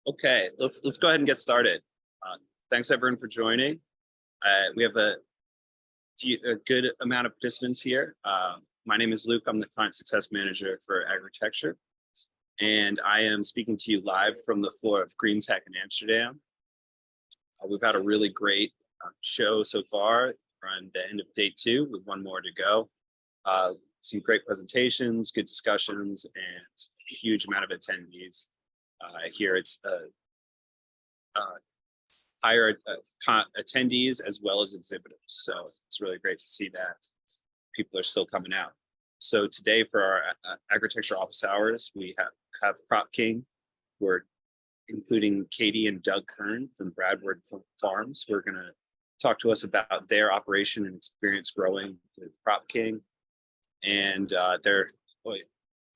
Okay, let's go ahead and get started. Thanks everyone for joining. We have a good amount of participants here. My name is Luke. I'm the Client Success Manager for Agritecture, and I am speaking to you live from the floor of Green Tech in Amsterdam. We've had a really great show so far. We're on the end of day 2 with one more to go. Some great presentations, good discussions, and a huge amount of attendees. Here it's higher attendees as well as exhibitors. So it's really great to see that people are still coming out. So today for our Agritecture office hours, we have Crop King. We're including Katie and Doug Kern from Bradwood Farms. We're gonna talk to us about their operation and experience growing with Crop King. And they're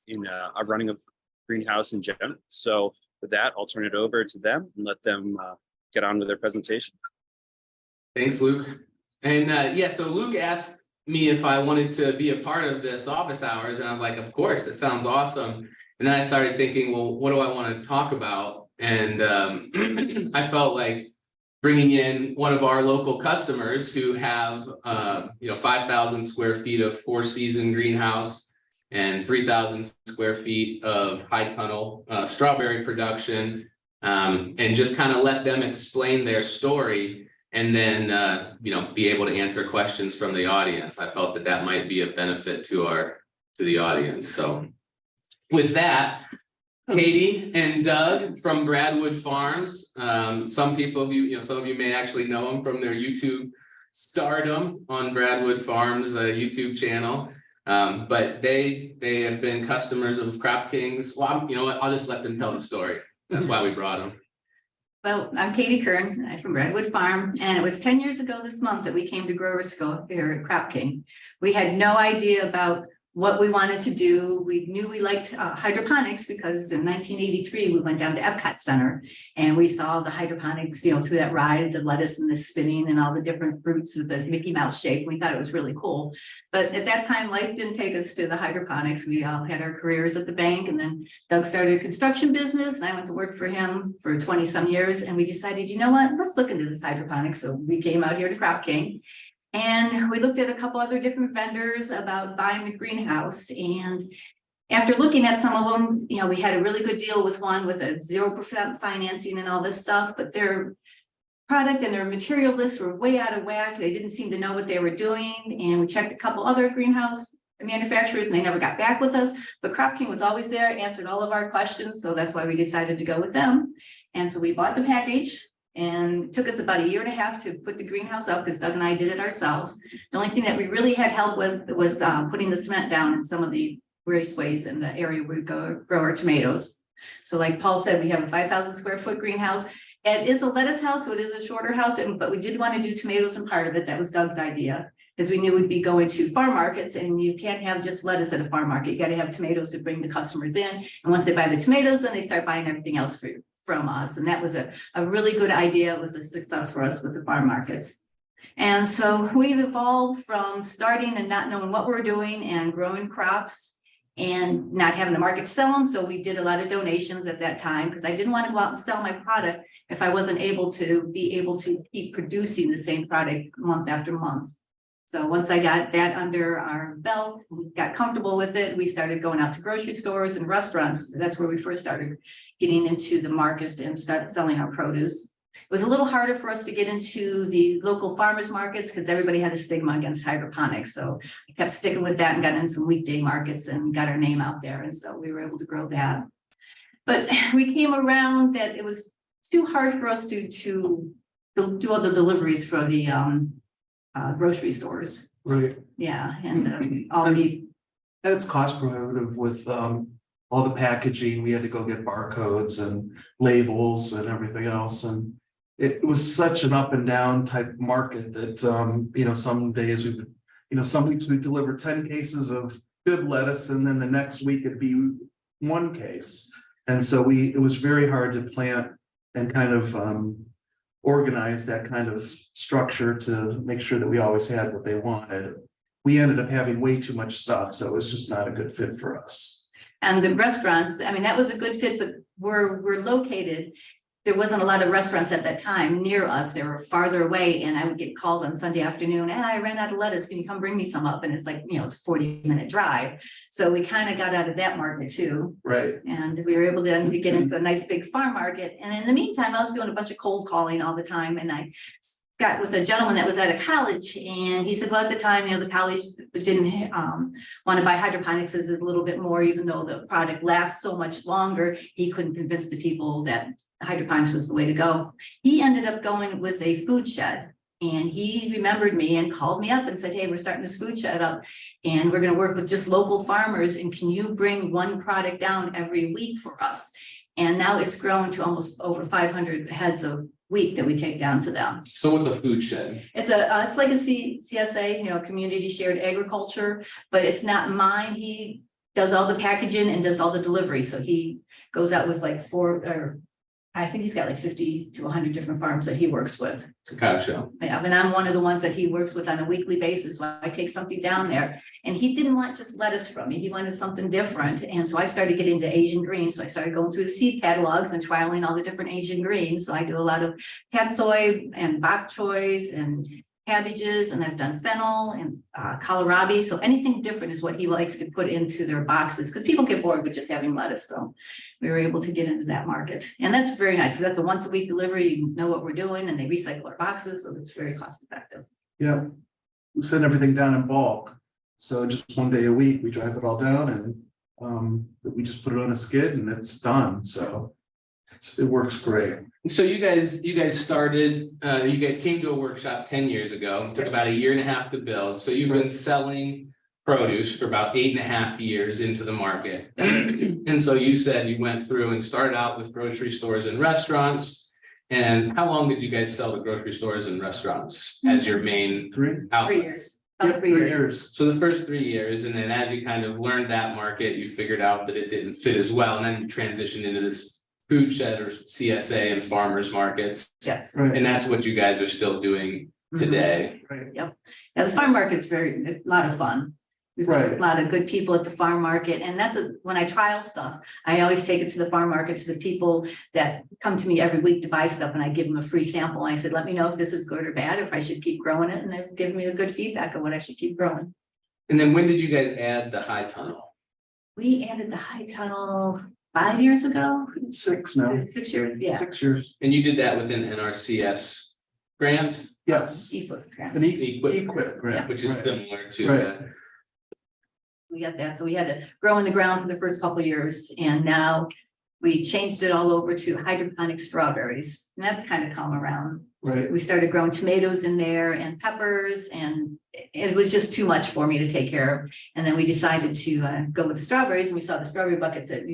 in a running of greenhouse in general. So with that, I'll turn it over to them and let them get on with their presentation. Thanks, Luke. And yeah, so Luke asked me if I wanted to be a part of this office hours, and I was like, of course, that sounds awesome. And then I started thinking, well, what do I want to talk about? And I felt like bringing in one of our local customers who have 5,000 square feet of 4-season greenhouse and 3,000 square feet of high tunnel strawberry production, and just kind of let them explain their story, and then be able to answer questions from the audience. I felt that that might be a benefit to the audience. So with that, Katie and Doug from Bradwood Farms. Some people of you, some of you may actually know them from their YouTube stardom on Bradwood Farms YouTube channel. But they have been customers of Crop King's. Well, you know what? I'll just let them tell the story. That's why we brought them. Well, I'm Katie Kern. I'm from Bradwood Farm, and it was 10 years ago this month that we came to Grower School here at Crop King. We had no idea about what we wanted to do. We knew we liked hydroponics because in 1983 we went down to Epcot Center and we saw the hydroponics, through that ride, the lettuce and the spinning and all the different fruits of the Mickey Mouse shape. We thought it was really cool. But at that time, life didn't take us to the hydroponics. We all had our careers at the bank, and then Doug started a construction business and I went to work for him for 20 some years, and we decided, you know what, let's look into this hydroponics. So we came out here to Crop King. And we looked at a couple other different vendors about buying the greenhouse. And after looking at some of them, we had a really good deal with one with a 0% financing and all this stuff, but their product and their material lists were way out of whack. They didn't seem to know what they were doing. And we checked a couple other greenhouse manufacturers and they never got back with us. But Crop King was always there, answered all of our questions. So that's why we decided to go with them. And so we bought the package. And it took us about 1.5 years to put the greenhouse up because Doug and I did it ourselves. The only thing that we really had help with was putting the cement down in some of the raceways in the area where we grow our tomatoes. So like Paul said, we have a 5,000 square foot greenhouse. It is a lettuce house, so it is a shorter house, but we did want to do tomatoes and part of it. That was Doug's idea, because we knew we'd be going to farm markets, and you can't have just lettuce at a farm market. You got to have tomatoes to bring the customers in. And once they buy the tomatoes, then they start buying everything else from us. And that was a really good idea. It was a success for us with the farm markets. And so we've evolved from starting and not knowing what we're doing and growing crops and not having the market to sell them. So we did a lot of donations at that time because I didn't want to go out and sell my product if I wasn't able to keep producing the same product month after month. So once I got that under our belt, we got comfortable with it. We started going out to grocery stores and restaurants. That's where we first started getting into the markets and start selling our produce. It was a little harder for us to get into the local farmers markets because everybody had a stigma against hydroponics. So I kept sticking with that and got in some weekday markets and got our name out there. And so we were able to grow that. But we came around that it was too hard for us to do all the deliveries for the grocery stores. Right. Yeah, and all the. And it's cost prohibitive with all the packaging. We had to go get barcodes and labels and everything else. And it was such an up and down type market that, some days we would, some weeks we'd deliver 10 cases of good lettuce and then the next week it'd be 1 case. And so it was very hard to plant and kind of organize that kind of structure to make sure that we always had what they wanted. We ended up having way too much stuff, so it was just not a good fit for us. And the restaurants, I mean, that was a good fit, but we're located there wasn't a lot of restaurants at that time near us. They were farther away, and I would get calls on Sunday afternoon, and I ran out of lettuce. Can you come bring me some up? And it's like, it's a 40-minute drive. So we kind of got out of that market too. Right. And we were able to get into a nice big farm market. And in the meantime, I was doing a bunch of cold calling all the time. And I got with a gentleman that was at a college, and he said, well, at the time, the college didn't want to buy hydroponics as a little bit more, even though the product lasts so much longer. He couldn't convince the people that hydroponics was the way to go. He ended up going with a food shed, and he remembered me and called me up and said, hey, we're starting this food shed up, and we're going to work with just local farmers, and can you bring one product down every week for us? And now it's grown to almost over 500 heads a week that we take down to them. So what's a food shed? It's it's like a CSA, community shared agriculture, but it's not mine. He does all the packaging and does all the delivery. So he goes out with like I think he's got like 50 to 100 different farms that he works with. Gotcha. Yeah, and I'm one of the ones that he works with on a weekly basis. So I take something down there, and he didn't want just lettuce from me. He wanted something different. And so I started getting into Asian greens. So I started going through the seed catalogs and trialing all the different Asian greens. So I do a lot of tatsoi and bok choys and cabbages, and I've done fennel and kohlrabi. So anything different is what he likes to put into their boxes, because people get bored with just having lettuce. So we were able to get into that market, and that's very nice, because that's a once a week delivery. You know what we're doing, and they recycle our boxes, so it's very cost effective. Yeah. We send everything down in bulk. So just one day a week, we drive it all down, and we just put it on a skid and it's done. So it works great. So you guys started, you guys came to a workshop 10 years ago, took about 1.5 years to build. So you've been selling produce for about 8.5 years into the market. And so you said you went through and started out with grocery stores and restaurants. And how long did you guys sell to grocery stores and restaurants as your main 3 outlet? years. Yeah, About 3 3 years. years. So the first 3 years, and then as you kind of learned that market, you figured out that it didn't fit as well, and then you transitioned into this food shed or CSA and farmers markets. Yes. Right. And that's what you guys are still doing today. Right. Yeah, the farm market's a lot of fun. We've got Right. a lot of good people at the farm market, and when I trial stuff, I always take it to the farm market, to the people that come to me every week to buy stuff, and I give them a free sample. I said, let me know if this is good or bad, if I should keep growing it, and they've given me a good feedback of what I should keep growing. And then when did you guys add the high tunnel? We added the high tunnel 5 years ago, 6 now. 6 years, yeah. 6 years. And you did that with an NRCS grant, Yes. Equip, yeah. An Equip, equip grant. which is Right. similar to Right. that. We got that, so we had to grow in the ground for the first couple of years, and now we changed it all over to hydroponic strawberries, and that's kind of come around. Right. We started growing tomatoes in there and peppers, and it was just too much for me to take care of. And then we decided to go with the strawberries, and we saw the strawberry buckets that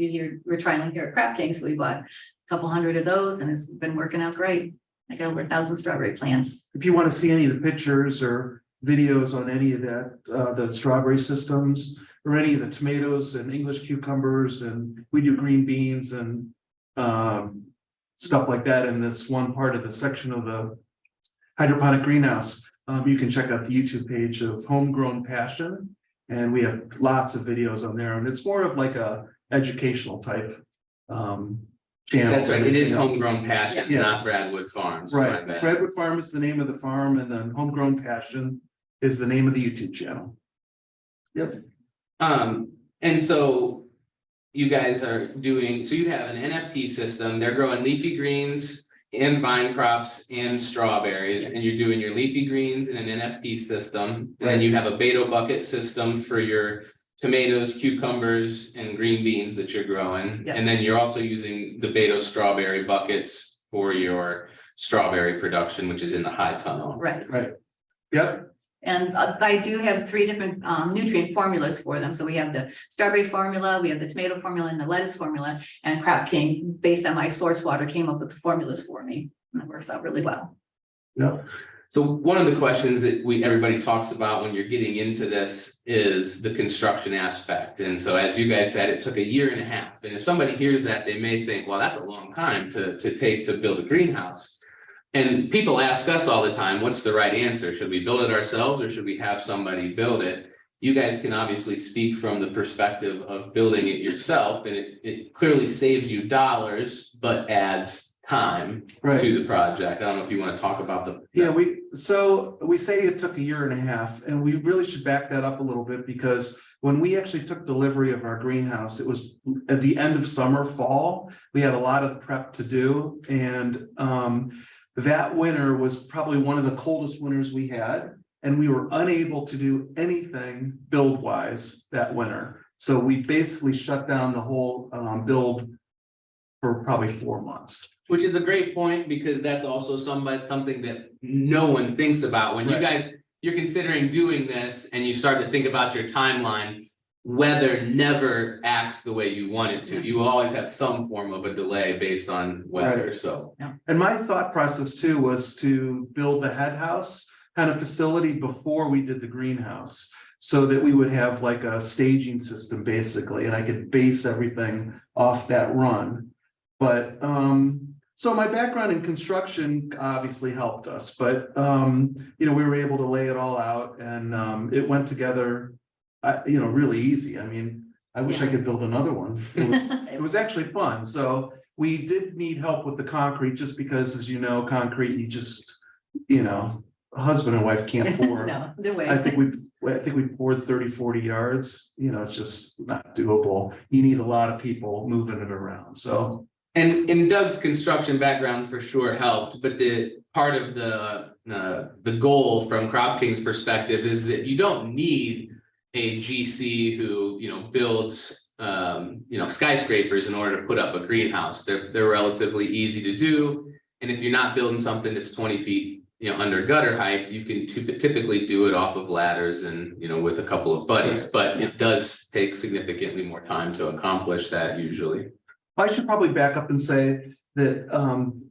we're trying here at Crap King, so we bought a couple hundred of those, and it's been working out great. I got over 1,000 strawberry plants. If you want to see any of the pictures or videos on any of that, the strawberry systems or any of the tomatoes and English cucumbers, and we do green beans and stuff like that in this one part of the section of the hydroponic greenhouse. You can check out the YouTube page of Homegrown Passion, and we have lots of videos on there, and it's more of like a educational type channel. That's right, it is Homegrown Passion, Yeah. not Bradwood Farms. Right, my bad. Redwood Farm is the name of the farm, and then Homegrown Passion is the name of the YouTube channel. Yep. And so you guys are doing, so you have an NFT system, they're growing leafy greens and vine crops and strawberries, and you're doing your leafy greens in an NFT system. And then you have a Beto bucket system for your tomatoes, cucumbers, and green beans that you're growing. Yes. And then you're also using the Beto strawberry buckets for your strawberry production, which is in the high tunnel. Right. Yep. And I do have 3 different nutrient formulas for them. So we have the strawberry formula, we have the tomato formula, and the lettuce formula. And Crop King, based on my source water, came up with the formulas for me. And it works out really well. Yep. So one of the questions that everybody talks about when you're getting into this is the construction aspect. And so as you guys said, it took 1.5 years. And if somebody hears that, they may think, well, that's a long time to take to build a greenhouse. And people ask us all the time, what's the right answer? Should we build it ourselves or should we have somebody build it? You guys can obviously speak from the perspective of building it yourself, and it clearly saves you dollars, but adds time Right. to the project. I don't know if you want to talk about the. Yeah, we say it took a year and a half, and we really should back that up a little bit, because when we actually took delivery of our greenhouse, it was at the end of summer, fall. We had a lot of prep to do, and that winter was probably one of the coldest winters we had, and we were unable to do anything build-wise that winter. So we basically shut down the whole build for probably 4 months. Which is a great point, because that's also something that no one thinks about. When you're considering doing this and you start to think about your timeline, weather never acts the way you want it to. You will always have some form of a delay based on weather, so. And my thought process too was to build the head house kind of facility before we did the greenhouse, so that we would have like a staging system basically, and I could base everything off that run. But so my background in construction obviously helped us, but we were able to lay it all out, and it went together, really easy. I mean, I wish I could build another one. It was actually fun. So we did need help with the concrete, just because, as you know, concrete, you just, husband and wife can't pour. No, the way. I think we poured 30, 40 yards, it's just not doable. You need a lot of people moving it around, so. And Doug's construction background for sure helped, but the part of the goal from Crop King's perspective is that you don't need a GC who, builds, skyscrapers in order to put up a greenhouse. They're relatively easy to do. And if you're not building something that's 20 feet, under gutter height, you can typically do it off of ladders and, with a couple of buddies, but it does take significantly more time to accomplish that usually. I should probably back up and say that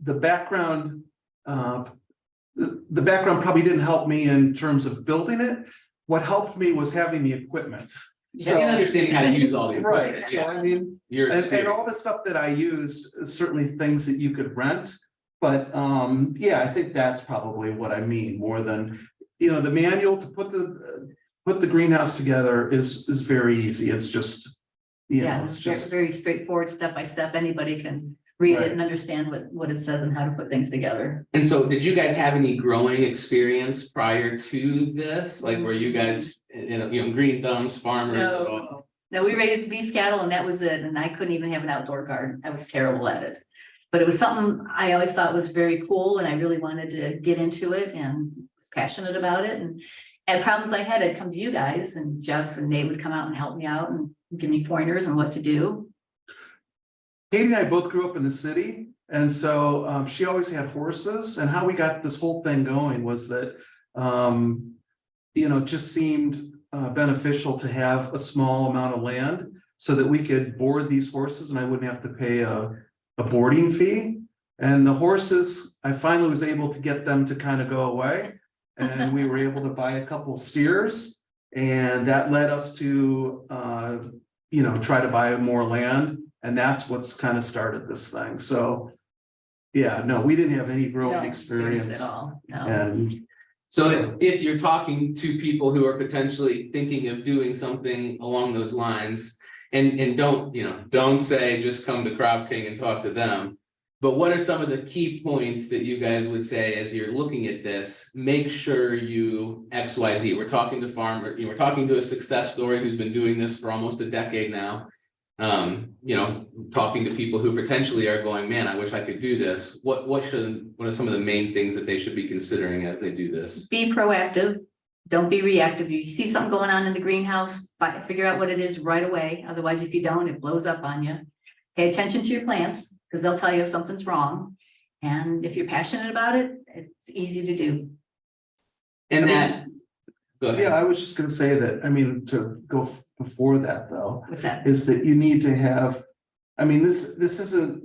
the background probably didn't help me in terms of building it. What helped me was having the equipment. So understanding how to use all the equipment. Right. So I mean, Your and all the stuff that I used, certainly things that you could rent. But I think that's probably what I mean more than, the manual to put the greenhouse together is very easy. It's just. It's just very straightforward, step by step. Anybody can read it and understand what it says and how to put things together. And so did you guys have any growing experience prior to this? Like, were you guys, green thumbs, farmers at all? No, we raised beef cattle and that was it. And I couldn't even have an outdoor garden. I was terrible at it. But it was something I always thought was very cool, and I really wanted to get into it and was passionate about it. And problems I had, I'd come to you guys, and Jeff and Nate would come out and help me out and give me pointers on what to do. Katie and I both grew up in the city, and so she always had horses. And how we got this whole thing going was that, it just seemed beneficial to have a small amount of land so that we could board these horses, and I wouldn't have to pay a boarding fee. And the horses, I finally was able to get them to kind of go away, and we were able to buy a couple steers, and that led us to try to buy more land, and that's what's kind of started this thing. So we didn't have any growing experience at all. No. And so if you're talking to people who are potentially thinking of doing something along those lines, and don't say just come to Crop King and talk to them, but what are some of the key points that you guys would say as you're looking at this? Make sure you XYZ. We're talking to farmer, we're talking to a success story who's been doing this for almost a decade now. Talking to people who potentially are going, man, I wish I could do this. What are some of the main things that they should be considering as they do this? Be proactive. Don't be reactive. If you see something going on in the greenhouse, figure out what it is right away. Otherwise, if you don't, it blows up on you. Pay attention to your plants, because they'll tell you if something's wrong. And if you're passionate about it, it's easy to do. And go ahead. yeah, I was just gonna say that, to go before that though, What's that? is that you need to have, this isn't,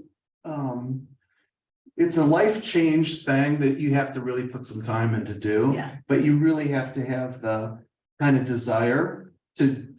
it's a life change thing that you have to really put some time in to do. Yeah. But you really have to have the kind of desire to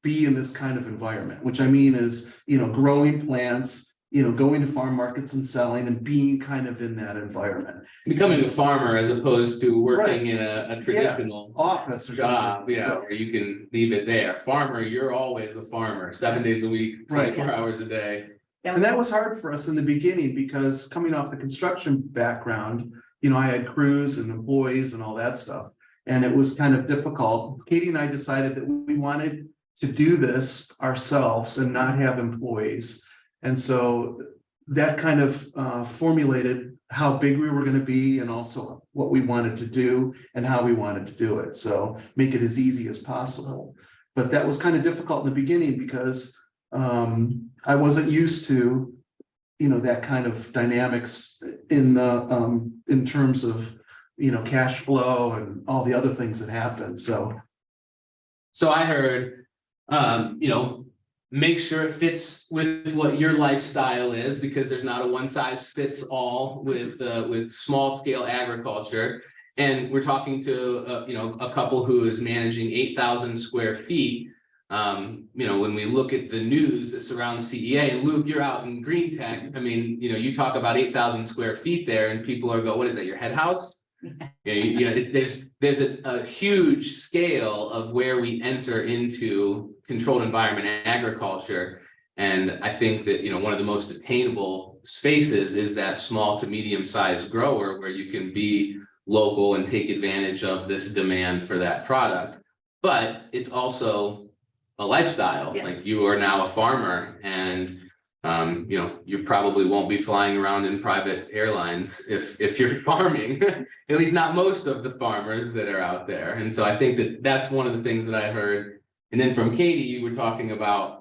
be in this kind of environment, which is, growing plants, going to farm markets and selling and being kind of in that environment. Becoming a farmer as opposed to working in a traditional office or job, something. where you can leave it there. Farmer, you're always a farmer, 7 days a week, 24 hours a day. And that was hard for us in the beginning because coming off the construction background, I had crews and employees and all that stuff. And it was kind of difficult. Katie and I decided that we wanted to do this ourselves and not have employees. And so that kind of formulated how big we were going to be and also what we wanted to do and how we wanted to do it. So make it as easy as possible. But that was kind of difficult in the beginning because I wasn't used to, that kind of dynamics in the in terms of, cash flow and all the other things that happen. So I heard, make sure it fits with what your lifestyle is, because there's not a one size fits all with small scale agriculture. And we're talking to a couple who is managing 8,000 square feet. When we look at the news that surrounds CEA, and Luke, you're out in green tech. I mean, you talk about 8,000 square feet there, and people are go, what is that, your head house? There's a huge scale of where we enter into controlled environment agriculture. And I think that, one of the most attainable spaces is that small to medium sized grower where you can be local and take advantage of this demand for that product. But it's also a lifestyle. Yeah. Like, you are now a farmer, and you probably won't be flying around in private airlines if you're farming, at least not most of the farmers that are out there. And so I think that that's one of the things that I heard. And then from Katie, you were talking about,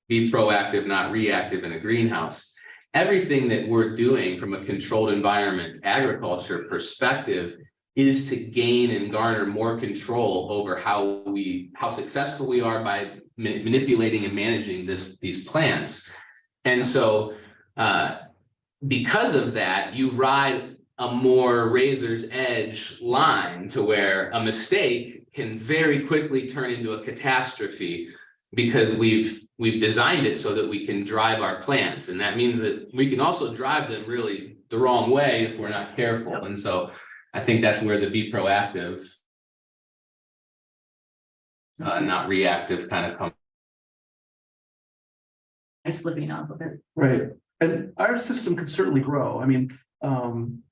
be proactive, not reactive in a greenhouse. Everything that we're doing from a controlled environment agriculture perspective is to gain and garner more control over how successful we are by manipulating and managing these plants. And so because of that, you ride a more razor's edge line to where a mistake can very quickly turn into a catastrophe, because we've designed it so that we can drive our plants. And that means that we can also drive them really the wrong way if we're not careful. And so I think that's where the be proactive, not reactive kind of comes. Slipping off of it. right. And our system can certainly grow. I mean,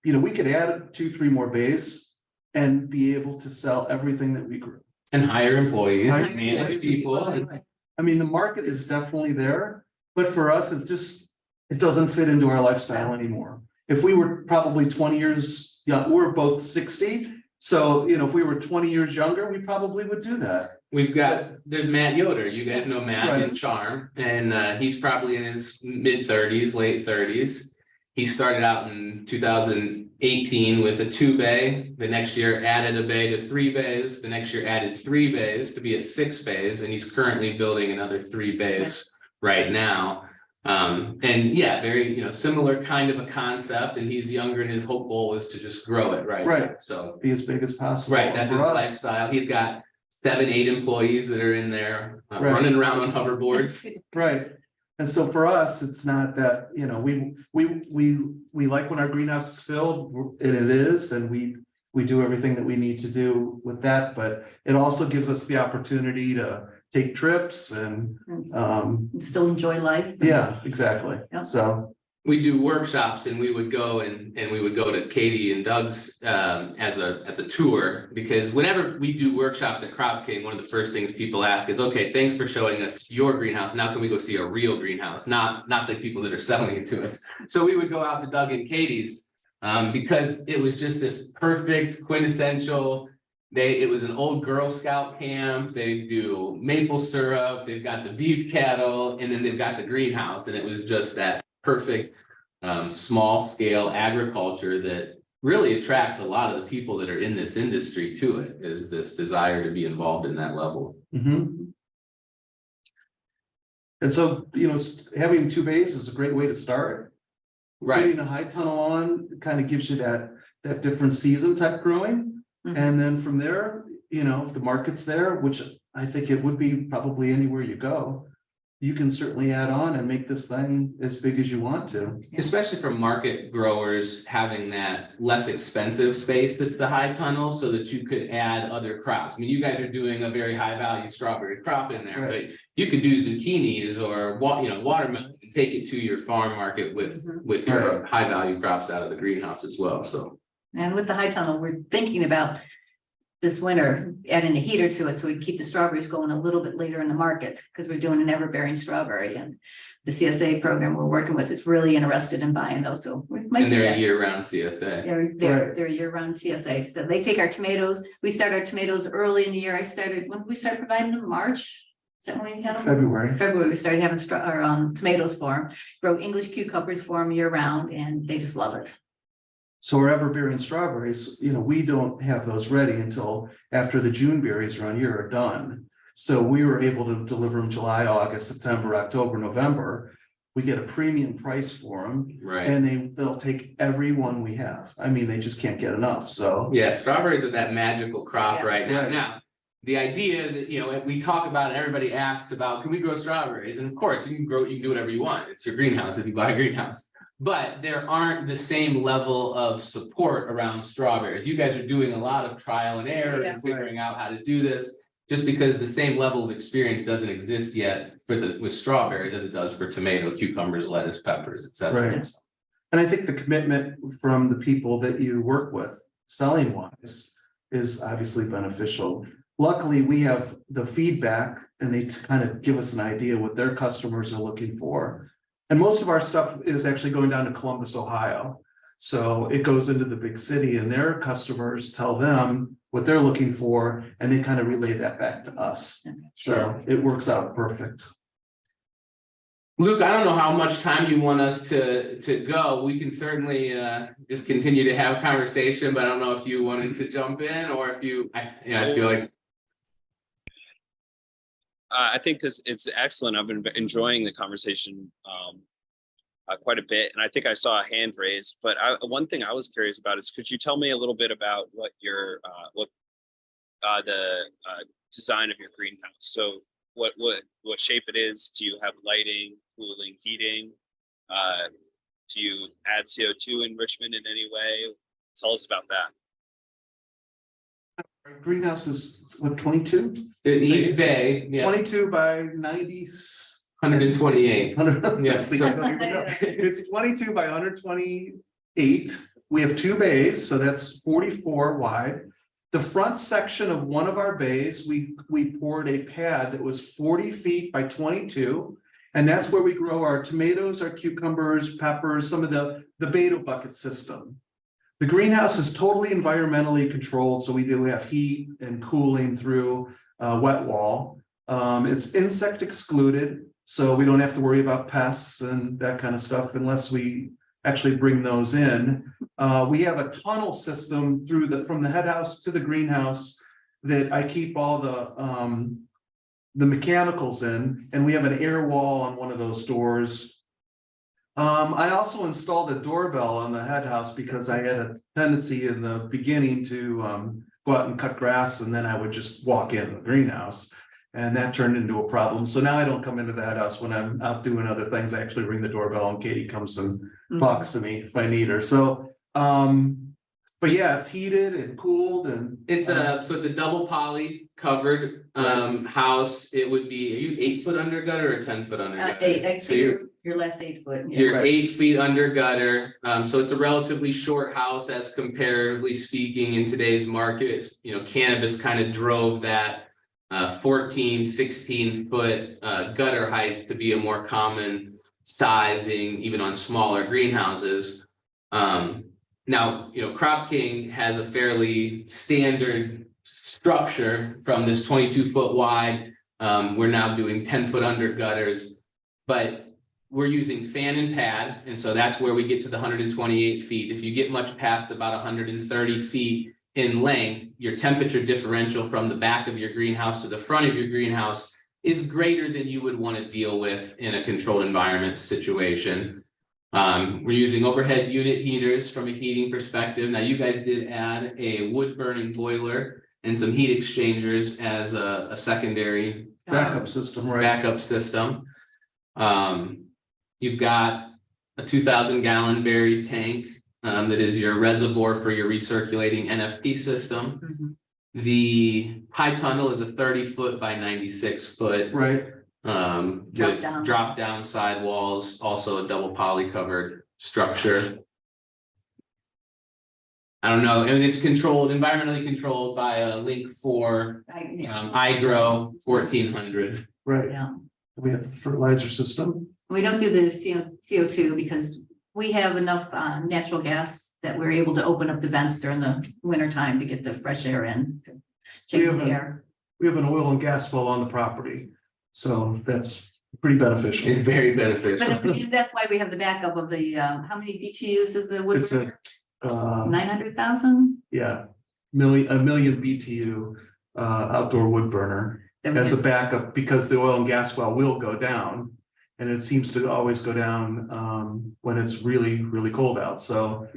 we could add 2-3 more bays and be able to sell everything that we grew. And hire employees, Hire manage employees. people. I mean, the market is definitely there, but for us, it doesn't fit into our lifestyle anymore. If we were probably 20 years young, we're both 60. So, if we were 20 years younger, we probably would do that. There's Matt Yoder. You guys know Matt Right. in Charm, and he's probably in his mid 30s, late 30s. He started out in 2018 with a 2-bay. The next year added a bay to 3 bays. The next year added 3 bays to be at 6 bays. And he's currently building another 3 bays right now. And yeah, very, similar kind of a concept. And he's younger, and his whole goal is to just grow it. Right. So, Be as big as possible. right. That's his for us. lifestyle. He's got 7-8 employees that are in there Right. running around on hoverboards. Right. And so for us, it's not that, we like when our greenhouse is filled, and it is, and we do everything that we need to do with that, but it also gives us the opportunity to take trips and, And still enjoy life. yeah, exactly. Yeah. So, We do workshops, and we would go and we would go to Katie and Doug's as a tour, because whenever we do workshops at Crop King, one of the first things people ask is, okay, thanks for showing us your greenhouse. Now can we go see a real greenhouse? Not the people that are selling it to us. So we would go out to Doug and Katie's because it was just this perfect quintessential. It was an old Girl Scout camp. They do maple syrup. They've got the beef cattle, and then they've got the greenhouse, and it was just that perfect small scale agriculture that really attracts a lot of the people that are in this industry to it, is this desire to be involved in that level. mhm. And so, having 2 bays is a great way to start. Right. Putting a high tunnel on kind of gives you that different season type growing. Mhm. And then from there, if the market's there, which I think it would be probably anywhere you go, you can certainly add on and make this thing as big as you want to. Especially for market growers, having that less expensive space that's the high tunnel, so that you could add other crops. I mean, you guys are doing a very high value strawberry crop in there, Right. but you could do zucchinis or watermelons take it to your farm market with Mhm. your high value crops out of the greenhouse as well, so. And with the high tunnel, we're thinking about this winter adding a heater to it so we can keep the strawberries going a little bit later in the market because we're doing an ever-bearing strawberry, and the CSA program we're working with is really interested in buying those, so we might And do they're a that. year-round CSA. They're year-round CSA, so they take our tomatoes, we start our tomatoes early in the year. When did we start providing them? March? Is that when we had them? February, we started having tomatoes for them, grow English cucumbers for them year round, and they just love it. So our ever-bearing strawberries, we don't have those ready until after the June berries around here are done. So we were able to deliver them July, August, September, October, November. We get a premium price for them, Right. and they'll take every one we have. I mean, they just can't get enough, so. Yeah, strawberries are that magical crop Yeah. right now. Right. Now, the idea that, we talk about and everybody asks about, can we grow strawberries? And of course, you can do whatever you want. It's your greenhouse if you buy a greenhouse. But there aren't the same level of support around strawberries. You guys are doing a lot of trial and error Yeah. and figuring out how to do this. Just because the same level of experience doesn't exist yet with strawberries as it does for tomato, cucumbers, lettuce, peppers, etc. Right. And I think the commitment from the people that you work with, selling wise, is obviously beneficial. Luckily, we have the feedback and they kind of give us an idea what their customers are looking for. And most of our stuff is actually going down to Columbus, Ohio. So it goes into the big city and their customers tell them what they're looking for, and they kind of relay that back to us. So it works out perfect. Luke, I don't know how much time you want us to go. We can certainly just continue to have conversation, but I don't know if you wanted to jump in or if I feel like. I think it's excellent. I've been enjoying the conversation quite a bit, and I think I saw a hand raised. But one thing I was curious about is, could you tell me a little bit about what your the design of your greenhouse? So what shape it is? Do you have lighting, cooling, heating? Do you add CO2 enrichment in any way? Tell us about that. Our greenhouse is what, 22? Each bay, yeah, 22 by 90. 128. Yeah, See, so- I don't even know. It's 22 by 128. We have two bays, so that's 44 wide. The front section of one of our bays, we poured a pad that was 40 feet by 22. And that's where we grow our tomatoes, our cucumbers, peppers, some of the beta bucket system. The greenhouse is totally environmentally controlled, so we do have heat and cooling through wet wall. It's insect excluded, so we don't have to worry about pests and that kind of stuff unless we actually bring those in. We have a tunnel system from the head house to the greenhouse that I keep all the mechanicals in, and we have an air wall on one of those doors. I also installed a doorbell on the head house because I had a tendency in the beginning to go out and cut grass, and then I would just walk in the greenhouse. And that turned into a problem. So now I don't come into the head house when I'm out doing other things. I actually ring the doorbell and Katie comes and talks to me if I need her. So, but yeah, it's heated and cooled and. It's it's a double poly covered house. It would be, are you 8 foot under gutter or 10 foot under gutter? 8, So you're less 8 foot. Yeah. You're 8 feet under gutter, so it's a relatively short house as comparatively speaking in today's market. It's, cannabis kind of drove that 14, 16 foot gutter height to be a more common sizing even on smaller greenhouses. Now, Crop King has a fairly standard structure from this 22 foot wide. We're now doing 10 foot under gutters, but we're using fan and pad. And so that's where we get to the 128 feet. If you get much past about 130 feet in length, your temperature differential from the back of your greenhouse to the front of your greenhouse is greater than you would want to deal with in a controlled environment situation. We're using overhead unit heaters from a heating perspective. Now, you guys did add a wood burning boiler and some heat exchangers as a secondary Backup system, right? backup system. You've got a 2,000 gallon buried tank that is your reservoir for your recirculating NFP system. Mhm. The high tunnel is a 30 foot by 96 foot Right. With Drop-down. drop-down sidewalls, also a double poly covered structure. I don't know, and it's controlled, environmentally controlled by a Link 4 iGrow 1400. Right, Yeah, we have the fertilizer system. we don't do the CO2 because we have enough natural gas that we're able to open up the vents during the winter time to get the fresh air in. To change the air. We have an oil and gas well on the property, so that's pretty beneficial. It's very But beneficial. it's, that's why we have the backup of the, how many BTUs is the wood? It's a, 900,000? yeah, a million BTU outdoor wood burner as a backup, because the oil and gas well will go down. And it seems to always go down when it's really, really cold out, so.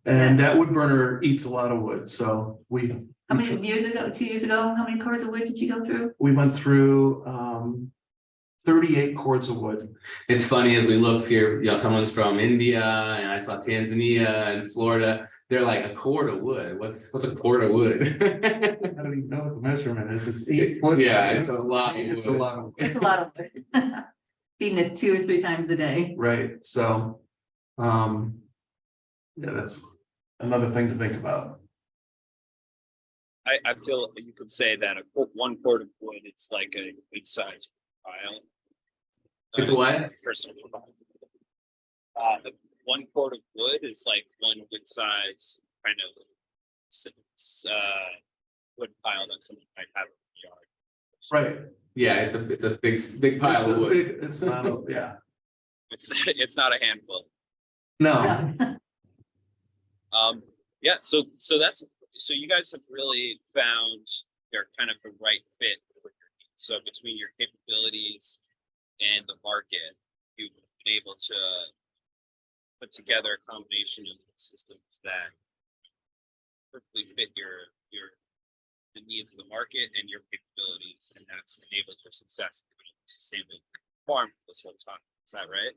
And that wood burner eats a lot of wood, so How many years ago, 2 years ago, how many cords of wood did you go through? we went through 38 cords of wood. It's funny as we look here, you know, someone's from India and I saw Tanzania and Florida. They're like a cord of wood. What's a cord of wood? I don't even know what the measurement is. It's 8 foot. Yeah, it's a lot. It's a lot of wood. It's a lot of wood. Feeding it 2 or 3 times a day. Right, so, yeah, that's another thing to think about. I feel you could say that one cord of wood is like a good size pile. It's what? Personal. One cord of wood is like one good size kind of wood pile that someone might have in the yard. Right. Yeah, it's a big pile of wood. It's not, yeah, It's not a handful. no, Yeah. Yeah, so you guys have really found your kind of the right fit with your needs. So between your capabilities and the market, you've been able to put together a combination of systems that perfectly fit the needs of the market and your capabilities, and that's enabled your success in a sustainable farm this whole time. Is that right?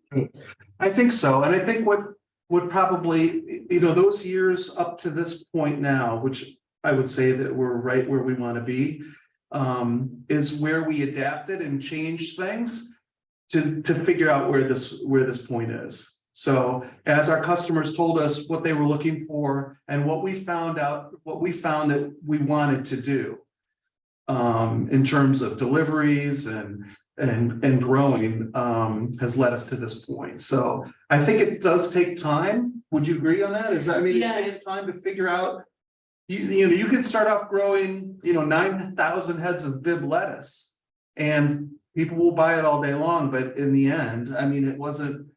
I think so, and I think what probably, those years up to this point now, which I would say that we're right where we want to be, is where we adapted and changed things to figure out where this point is. So as our customers told us what they were looking for and what we found that we wanted to do in terms of deliveries and growing has led us to this point. So I think it does take time. Would you agree on that? It takes time to figure out. You can start off growing 9,000 heads of Bib lettuce and people will buy it all day long, but in the end, it wasn't.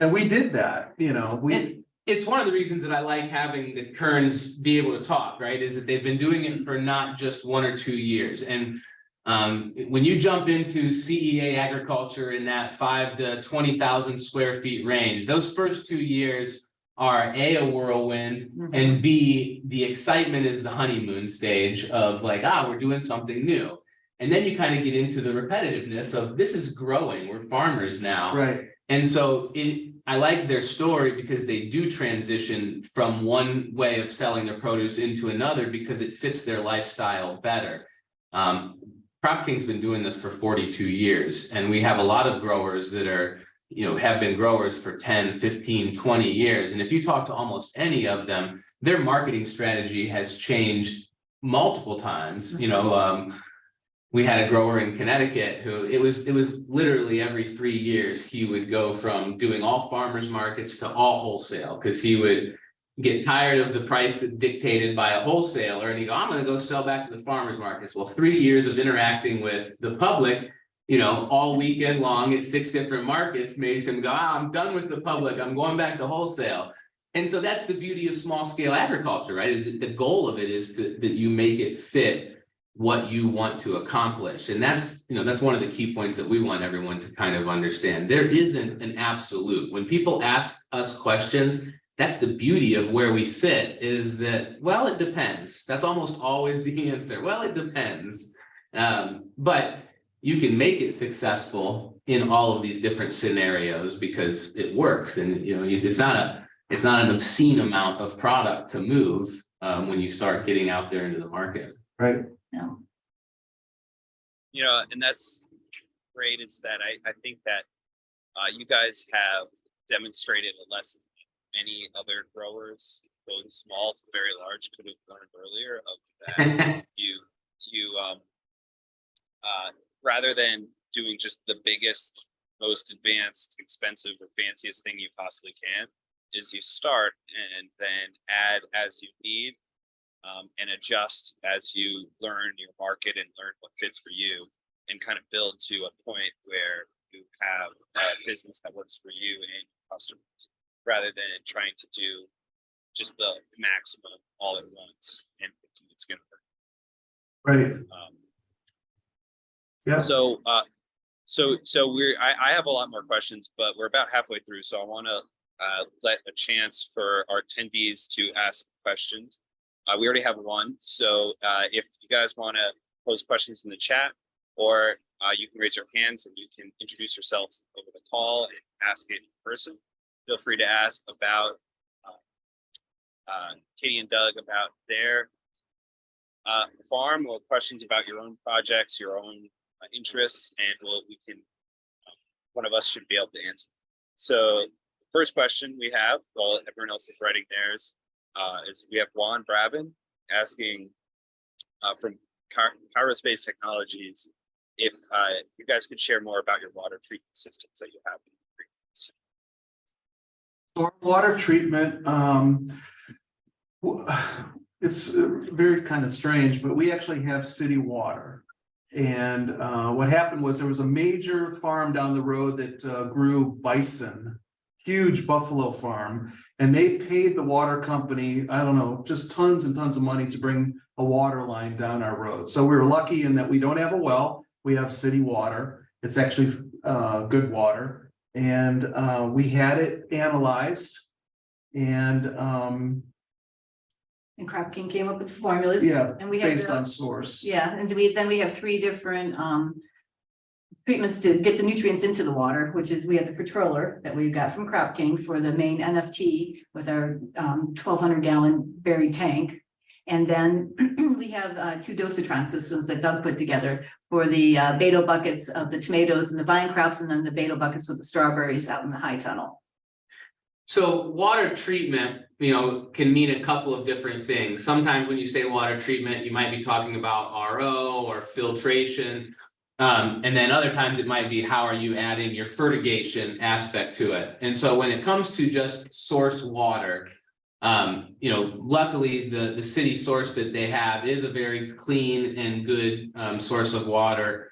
And we did that, It's one of the reasons that I like having the Kerns be able to talk, right? Is that they've been doing it for not just 1 or 2 years. And when you jump into CEA agriculture in that 5 to 20,000 square feet range, those first 2 years are a whirlwind, and B, the excitement is the honeymoon stage of like, we're doing something new. And then you kind of get into the repetitiveness of this is growing, we're farmers now. right. And so I like their story because they do transition from one way of selling their produce into another because it fits their lifestyle better. Crop King's been doing this for 42 years, and we have a lot of growers that are, have been growers for 10, 15, 20 years. And if you talk to almost any of them, their marketing strategy has changed multiple times. We had a grower in Connecticut who it was literally every 3 years he would go from doing all farmers markets to all wholesale because he would get tired of the price dictated by a wholesaler and he'd go, I'm going to go sell back to the farmers markets. Well, 3 years of interacting with the public, all weekend long at 6 different markets makes him go, I'm done with the public. I'm going back to wholesale. And so that's the beauty of small scale agriculture, right? Is that the goal of it is that you make it fit what you want to accomplish. And that's one of the key points that we want everyone to kind of understand. There isn't an absolute. When people ask us questions, that's the beauty of where we sit is that, well, it depends. That's almost always the answer. Well, it depends. But you can make it successful in all of these different scenarios because it works. And, it's not an obscene amount of product to move when you start getting out there into the market. Right. No. And that's great is that I think that you guys have demonstrated a lesson that many other growers, both small to very large, could have learned earlier of that you rather than doing just the biggest, most advanced, expensive, or fanciest thing you possibly can, is you start and then add as you need, and adjust as you learn your market and learn what fits for you, and kind of build to a point where you have a business that works for you and your customers, rather than trying to do just the maximum all at once and thinking it's going to work. Right. Yeah. So I have a lot more questions, but we're about halfway through, so I want to let a chance for our attendees to ask questions. We already have one, so if you guys want to pose questions in the chat, or you can raise your hands and you can introduce yourself over the call and ask it in person. Feel free to ask about Katie and Doug about their farm, or questions about your own projects, your own interests, and we can one of us should be able to answer. So first question we have, while everyone else is writing theirs, is we have Juan Brabin asking from Kairos-based Technologies if you guys could share more about your water treatment systems that you have. For water treatment, it's very kind of strange, but we actually have city water. And what happened was there was a major farm down the road that grew bison, huge buffalo farm, and they paid the water company, I don't know, just tons and tons of money to bring a water line down our road. So we were lucky in that we don't have a well, we have city water. It's actually good water. And we had it analyzed, and Crop King came up with formulas. yeah, And we have based on source. Yeah, and we have 3 different treatments to get the nutrients into the water, which is we have the controller that we got from Crop King for the main NFT with our 1,200 gallon buried tank. And then we have 2 dosatron systems that Doug put together for the beto buckets of the tomatoes and the vine crops, and then the beto buckets with the strawberries out in the high tunnel. So water treatment, can mean a couple of different things. Sometimes when you say water treatment, you might be talking about RO or filtration. And then other times it might be how are you adding your fertigation aspect to it. And so when it comes to just source water, luckily the city source that they have is a very clean and good source of water.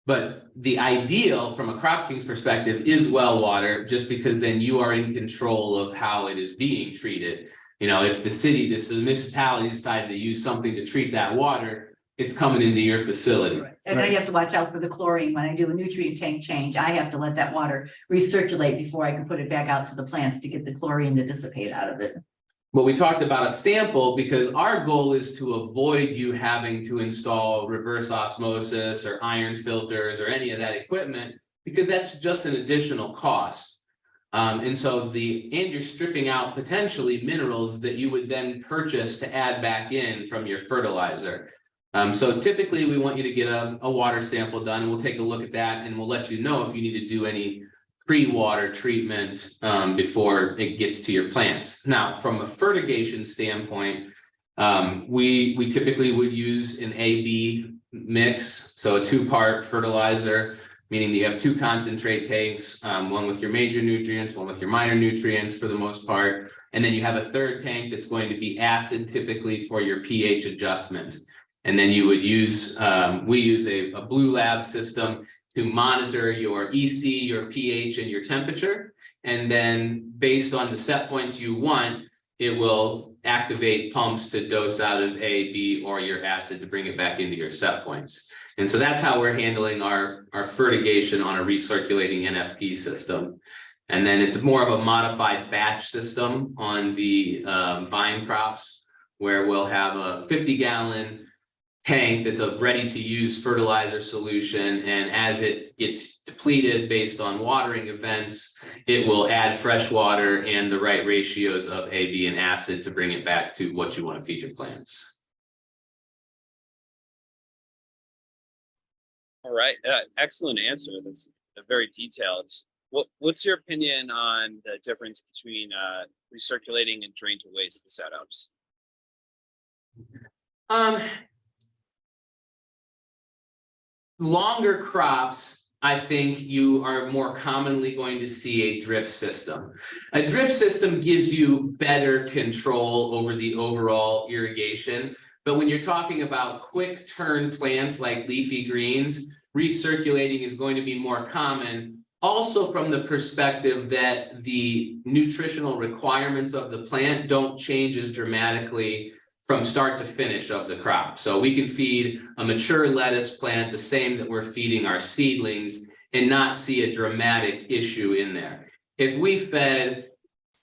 But the ideal from a Crop King's perspective is well water, just because then you are in control of how it is being treated. If the municipality decided to use something to treat that water, it's coming into your facility. Right. And I have to watch out for the chlorine when I do a nutrient tank change. I have to let that water recirculate before I can put it back out to the plants to get the chlorine to dissipate out of it. But we talked about a sample because our goal is to avoid you having to install reverse osmosis or iron filters or any of that equipment, because that's just an additional cost. And you're stripping out potentially minerals that you would then purchase to add back in from your fertilizer. So typically we want you to get a water sample done, and we'll take a look at that, and we'll let you know if you need to do any pre-water treatment before it gets to your plants. Now, from a fertigation standpoint, we typically would use an A/B mix, so a 2-part fertilizer, meaning that you have 2 concentrate tanks, one with your major nutrients, one with your minor nutrients for the most part, and then you have a 3rd tank that's going to be acid, typically for your pH adjustment. And then you would use, we use a Blue Lab system to monitor your EC, your pH, and your temperature. And then based on the set points you want, it will activate pumps to dose out of A, B, or your acid to bring it back into your set points. And so that's how we're handling our fertigation on a recirculating NFP system. And then it's more of a modified batch system on the vine crops, where we'll have a 50-gallon tank that's a ready-to-use fertilizer solution, and as it gets depleted based on watering events, it will add fresh water and the right ratios of A, B, and acid to bring it back to what you want to feed your plants. All right, excellent answer. That's very detailed. What's your opinion on the difference between recirculating and drain to waste setups? Longer crops, I think you are more commonly going to see a drip system. A drip system gives you better control over the overall irrigation. But when you're talking about quick turn plants like leafy greens, recirculating is going to be more common. Also from the perspective that the nutritional requirements of the plant don't change as dramatically from start to finish of the crop. So we can feed a mature lettuce plant the same that we're feeding our seedlings and not see a dramatic issue in there. If we fed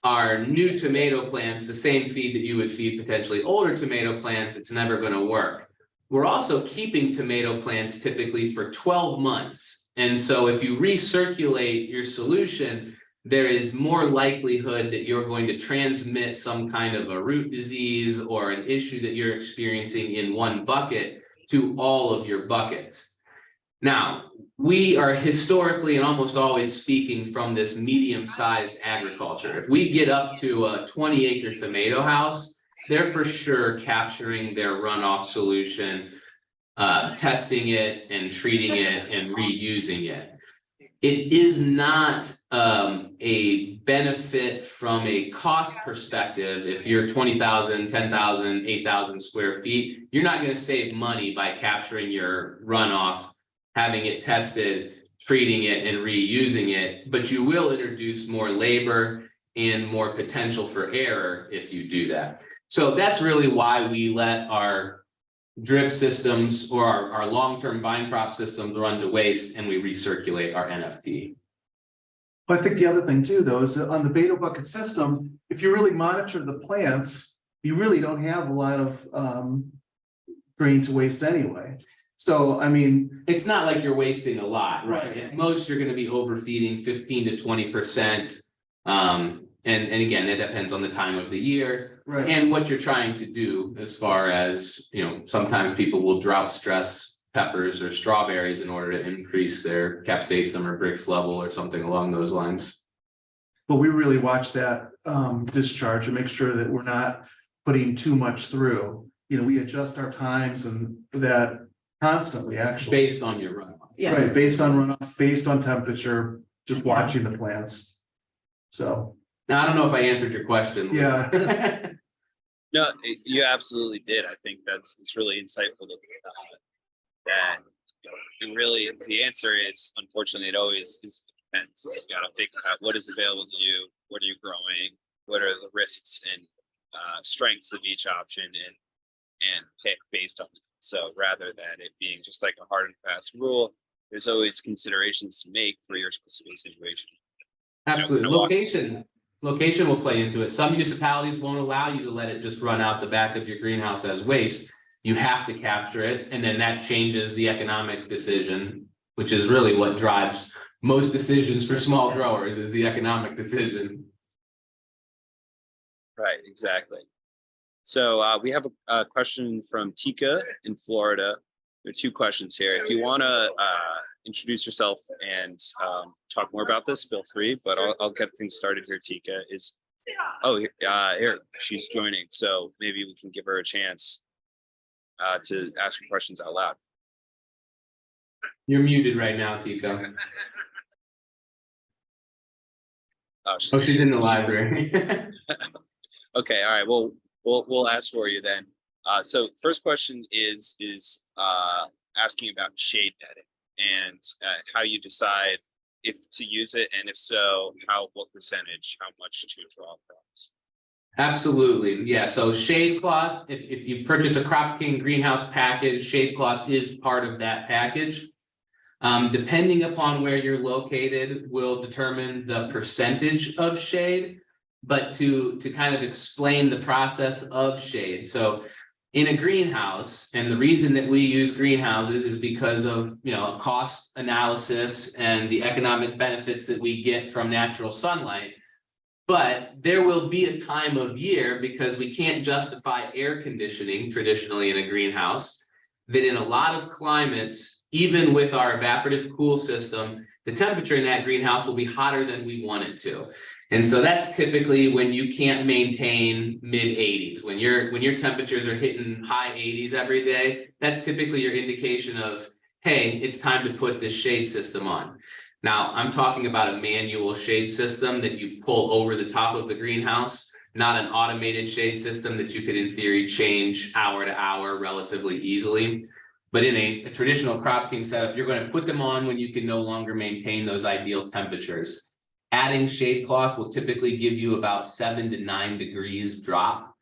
our new tomato plants the same feed that you would feed potentially older tomato plants, it's never going to work. We're also keeping tomato plants typically for 12 months. And so if you recirculate your solution, there is more likelihood that you're going to transmit some kind of a root disease or an issue that you're experiencing in one bucket to all of your buckets. Now, we are historically and almost always speaking from this medium-sized agriculture. If we get up to a 20-acre tomato house, they're for sure capturing their runoff solution, testing it and treating it and reusing it. It is not a benefit from a cost perspective. If you're 20,000, 10,000, 8,000 square feet, you're not going to save money by capturing your runoff, having it tested, treating it and reusing it, but you will introduce more labor and more potential for error if you do that. So that's really why we let our drip systems or our long-term vine crop systems run to waste and we recirculate our NFT. But I think the other thing too, though, is that on the beta bucket system, if you really monitor the plants, you really don't have a lot of drain to waste anyway. So, I mean, it's not like you're wasting a lot, right? Right. At most, you're going to be overfeeding 15 to 20%. And again, it depends on the time of the year right. and what you're trying to do as far as, you know, sometimes people will drought stress peppers or strawberries in order to increase their capsaicin or Brix level or something along those lines. But we really watch that discharge and make sure that we're not putting too much through. You know, we adjust our times and that constantly, actually. Based on your runoff. Yeah. Right, based on runoff, based on temperature, just watching the plants. So. Now, I don't know if I answered your question. Yeah. No, you absolutely did. I think it's really insightful that you know, and really the answer is, unfortunately, it always is depends. You got to figure out what is available to you, what are you growing, what are the risks and strengths of each option, and pick based on it. So rather than it being just like a hard and fast rule, there's always considerations to make for your specific situation. Absolutely. Location will play into it. Some municipalities won't allow you to let it just run out the back of your greenhouse as waste. You have to capture it, and then that changes the economic decision, which is really what drives most decisions for small growers, is the economic decision. Right, exactly. So we have a question from Tika in Florida. There are two questions here. If you want to introduce yourself and talk more about this, feel free, but I'll get things started here. Tika is, here, she's joining. So maybe we can give her a chance to ask her questions out loud. You're muted right now, Tika. Oh, She's in the library. Okay, all right. Well, we'll ask for you then. So first question is asking about shade netting and how you decide if to use it, and if so, what percentage, how much to draw from. Absolutely. Yeah. So shade cloth, if you purchase a Crop King greenhouse package, shade cloth is part of that package. Depending upon where you're located will determine the percentage of shade, but to kind of explain the process of shade. So in a greenhouse, and the reason that we use greenhouses is because of, you know, cost analysis and the economic benefits that we get from natural sunlight. But there will be a time of year, because we can't justify air conditioning traditionally in a greenhouse, that in a lot of climates, even with our evaporative cool system, the temperature in that greenhouse will be hotter than we want it to. And so that's typically when you can't maintain mid-80s. When your temperatures are hitting high 80s every day, that's typically your indication of, hey, it's time to put this shade system on. Now, I'm talking about a manual shade system that you pull over the top of the greenhouse, not an automated shade system that you could in theory change hour to hour relatively easily. But in a traditional crop king setup, you're going to put them on when you can no longer maintain those ideal temperatures. Adding shade cloth will typically give you about 7 to 9 degrees drop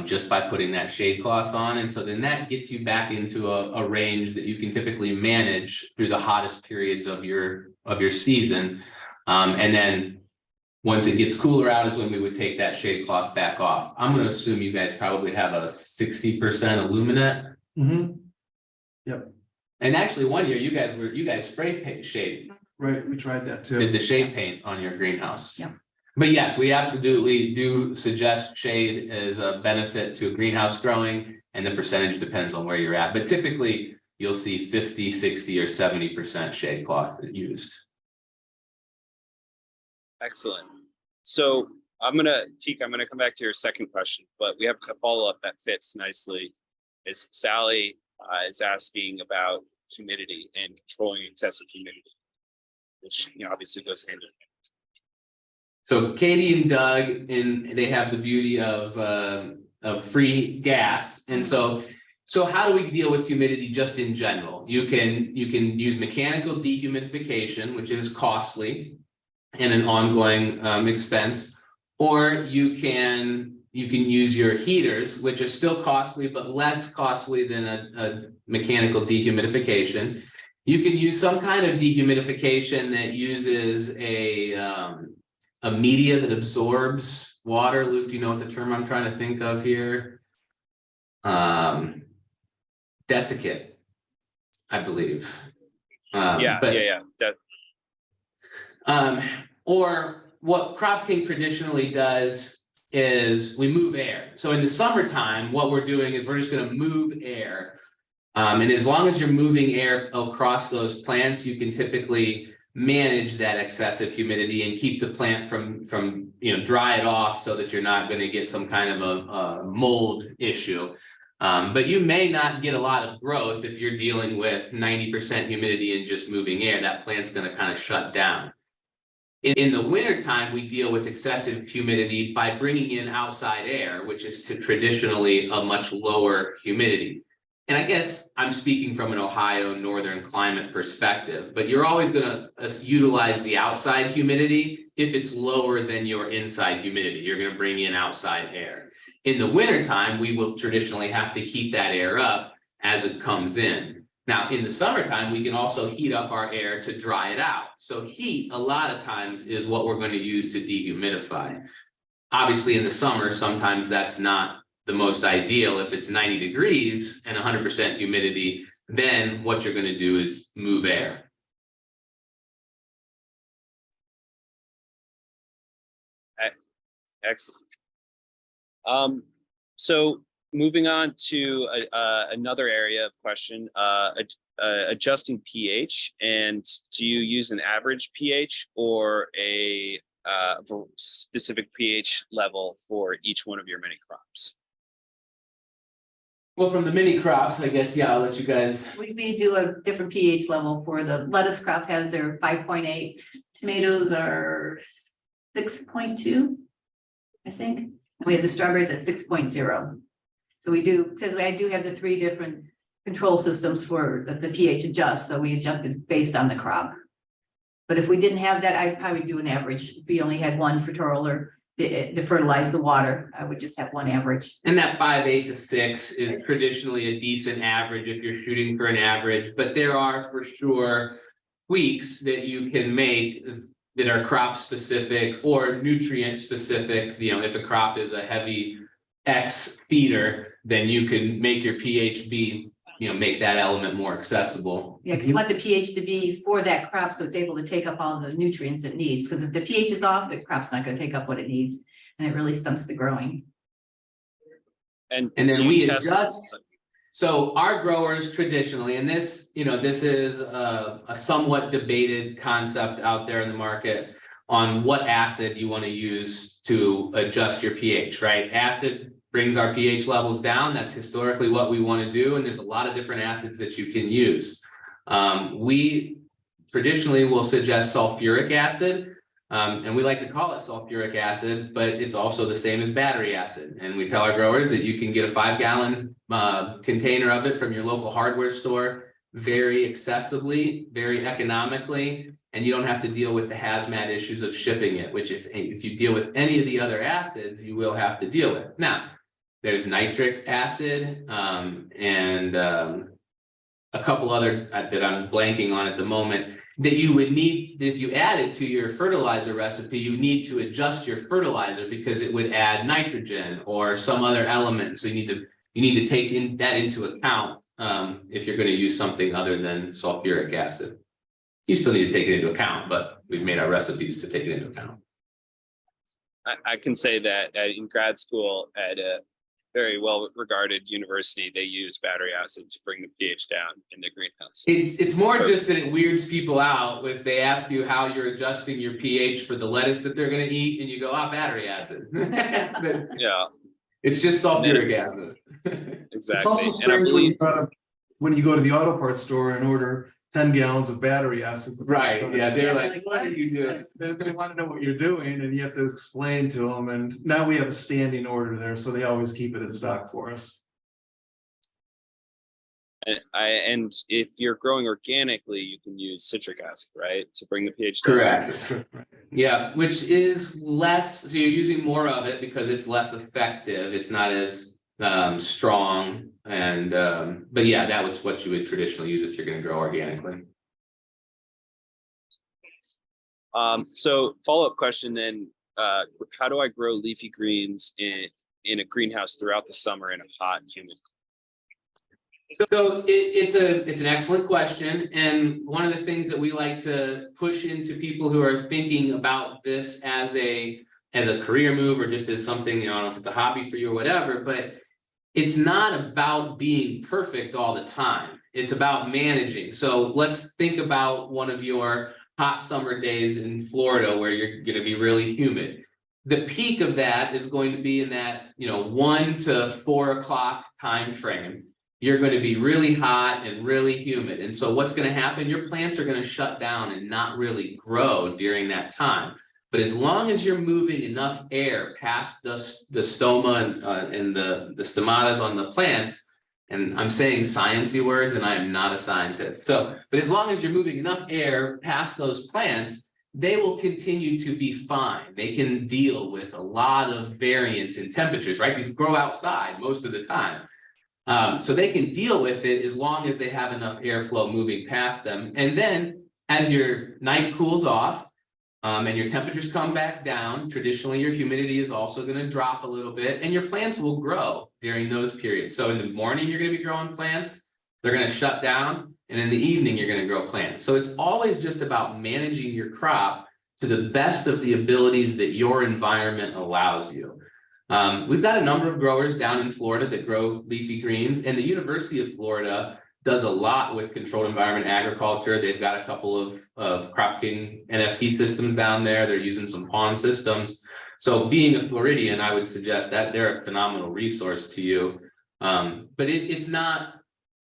just by putting that shade cloth on. And so then that gets you back into a range that you can typically manage through the hottest periods of your season. And then once it gets cooler out is when we would take that shade cloth back off. I'm going to assume you guys probably have a 60% aluminate. Mm-hmm. Yep. And actually one year you guys spray paint shade. Right, we tried that too. Did the shade paint on your greenhouse. Yeah. But yes, we absolutely do suggest shade as a benefit to greenhouse growing, and the percentage depends on where you're at. But typically you'll see 50, 60, or 70% shade cloth used. Excellent. So I'm gonna come back to your second question, but we have a follow-up that fits nicely. Is Sally is asking about humidity and controlling excessive humidity, which obviously goes hand in hand. So Katie and Doug, they have the beauty of free gas, and so how do we deal with humidity just in general? You can use mechanical dehumidification, which is costly and an ongoing expense, or you can use your heaters, which are still costly but less costly than a mechanical dehumidification. You can use some kind of dehumidification that uses a media that absorbs water. Luke, do you know what the term I'm trying to think of here? Desiccant, I believe. Or what Crop King traditionally does is we move air. So in the summertime, what we're doing is we're just going to move air. And as long as you're moving air across those plants, you can typically manage that excessive humidity and keep the plant from dry it off so that you're not going to get some kind of a mold issue. But you may not get a lot of growth if you're dealing with 90% humidity and just moving air. That plant's going to kind of shut down. In the wintertime, we deal with excessive humidity by bringing in outside air, which is traditionally a much lower humidity. And I guess I'm speaking from an Ohio northern climate perspective, but you're always going to utilize the outside humidity if it's lower than your inside humidity. You're going to bring in outside air. In the wintertime, we will traditionally have to heat that air up as it comes in. Now, in the summertime, we can also heat up our air to dry it out. So heat, a lot of times, is what we're going to use to dehumidify. Obviously, in the summer, sometimes that's not the most ideal. If it's 90 degrees and 100% humidity, then what you're going to do is move air. Excellent. So moving on to another area of question, adjusting pH. And do you use an average pH or a specific pH level for each one of your mini crops? Well, from the mini crops, I guess, yeah, I'll let you guys. We do a different pH level for the lettuce crop has their 5.8, tomatoes are 6.2, I think. And we have the strawberries at 6.0. So we do, because I do have the 3 different control systems for the pH adjust. So we adjusted based on the crop. But if we didn't have that, I'd probably do an average. If we only had one fertilizer to fertilize the water, I would just have one average. And that 5.8 to 6 is traditionally a decent average if you're shooting for an average, but there are for sure tweaks that you can make that are crop specific or nutrient specific. If a crop is a heavy X feeder, then you can make your pH be, make that element more accessible. Yeah, because you want the pH to be for that crop so it's able to take up all the nutrients it needs. Because if the pH is off, the crop's not going to take up what it needs, and it really stunts the growing. And then we adjust. So our growers traditionally, and this, this is a somewhat debated concept out there in the market on what acid you want to use to adjust your pH, right? Acid brings our pH levels down. That's historically what we want to do. And there's a lot of different acids that you can use. We traditionally will suggest sulfuric acid. And we like to call it sulfuric acid, but it's also the same as battery acid. And we tell our growers that you can get a 5-gallon container of it from your local hardware store very accessibly, very economically, and you don't have to deal with the hazmat issues of shipping it, which if you deal with any of the other acids, you will have to deal with. Now, there's nitric acid and a couple other that I'm blanking on at the moment that you would need, if you add it to your fertilizer recipe, you need to adjust your fertilizer because it would add nitrogen or some other element. So you need to take that into account if you're going to use something other than sulfuric acid. You still need to take it into account, but we've made our recipes to take it into account. I can say that in grad school at a very well-regarded university, they use battery acid to bring the pH down in the greenhouse. It's more just that it weirds people out when they ask you how you're adjusting your pH for the lettuce that they're going to eat, and you go, battery acid. Yeah, It's just sulfuric acid. exactly. It's also strange when you go to the auto parts store and order 10 gallons of battery acid. Right, yeah, they're like, like, what are you doing? They want to know what you're doing and you have to explain to them. And now we have a standing order there, so they always keep it in stock for us. And if you're growing organically, you can use citric acid, right, to bring the pH down. Correct. Yeah, which is less, so you're using more of it because it's less effective. It's not as strong and but yeah, that was what you would traditionally use if you're going to grow organically. So follow-up question then, how do I grow leafy greens in a greenhouse throughout the summer in a hot, humid? So it's an excellent question, and one of the things that we like to push into people who are thinking about this as a career move or just as something, I don't know if it's a hobby for you or whatever, but it's not about being perfect all the time. It's about managing. So let's think about one of your hot summer days in Florida where you're going to be really humid. The peak of that is going to be in that 1 to 4 o'clock time frame. You're going to be really hot and really humid. And so what's going to happen? Your plants are going to shut down and not really grow during that time. But as long as you're moving enough air past the stoma and the stomatas on the plant, and I'm saying sciencey words and I am not a scientist. But as long as you're moving enough air past those plants, they will continue to be fine. They can deal with a lot of variance in temperatures, right? These grow outside most of the time. So they can deal with it as long as they have enough airflow moving past them. And then as your night cools off and your temperatures come back down, traditionally your humidity is also going to drop a little bit and your plants will grow during those periods. So in the morning, you're going to be growing plants, they're going to shut down, and in the evening, you're going to grow plants. So it's always just about managing your crop to the best of the abilities that your environment allows you. We've got a number of growers down in Florida that grow leafy greens, and the University of Florida does a lot with controlled environment agriculture. They've got a couple of Crop King NFT systems down there. They're using some pond systems. So being a Floridian, I would suggest that they're a phenomenal resource to you. But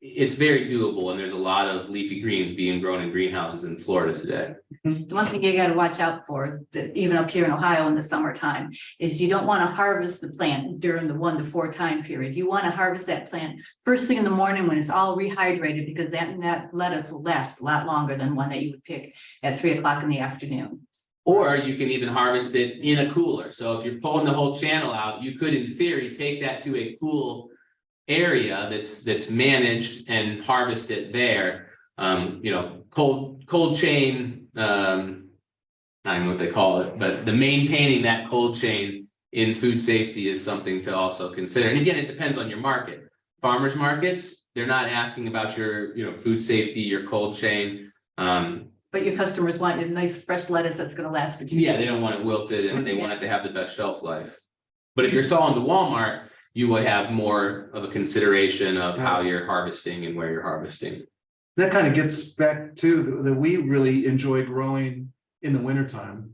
it's very doable, and there's a lot of leafy greens being grown in greenhouses in Florida today. The one thing you got to watch out for, that even up here in Ohio in the summertime, is you don't want to harvest the plant during the 1 to 4 time period. You want to harvest that plant first thing in the morning when it's all rehydrated, because that lettuce will last a lot longer than one that you would pick at 3 o'clock in the afternoon. Or you can even harvest it in a cooler. So if you're pulling the whole channel out, you could, in theory, take that to a cool area that's managed and harvest it there. Cold chain, I don't know what they call it, but the maintaining that cold chain in food safety is something to also consider. And again, it depends on your market. Farmers markets, they're not asking about your food safety, your cold chain. But your customers want a nice fresh lettuce that's going to last for 2 years. Yeah, they don't want it wilted and they want it to have the best shelf life. But if you're selling to Walmart, you would have more of a consideration of how you're harvesting and where you're harvesting. That kind of gets back to that we really enjoy growing in the wintertime.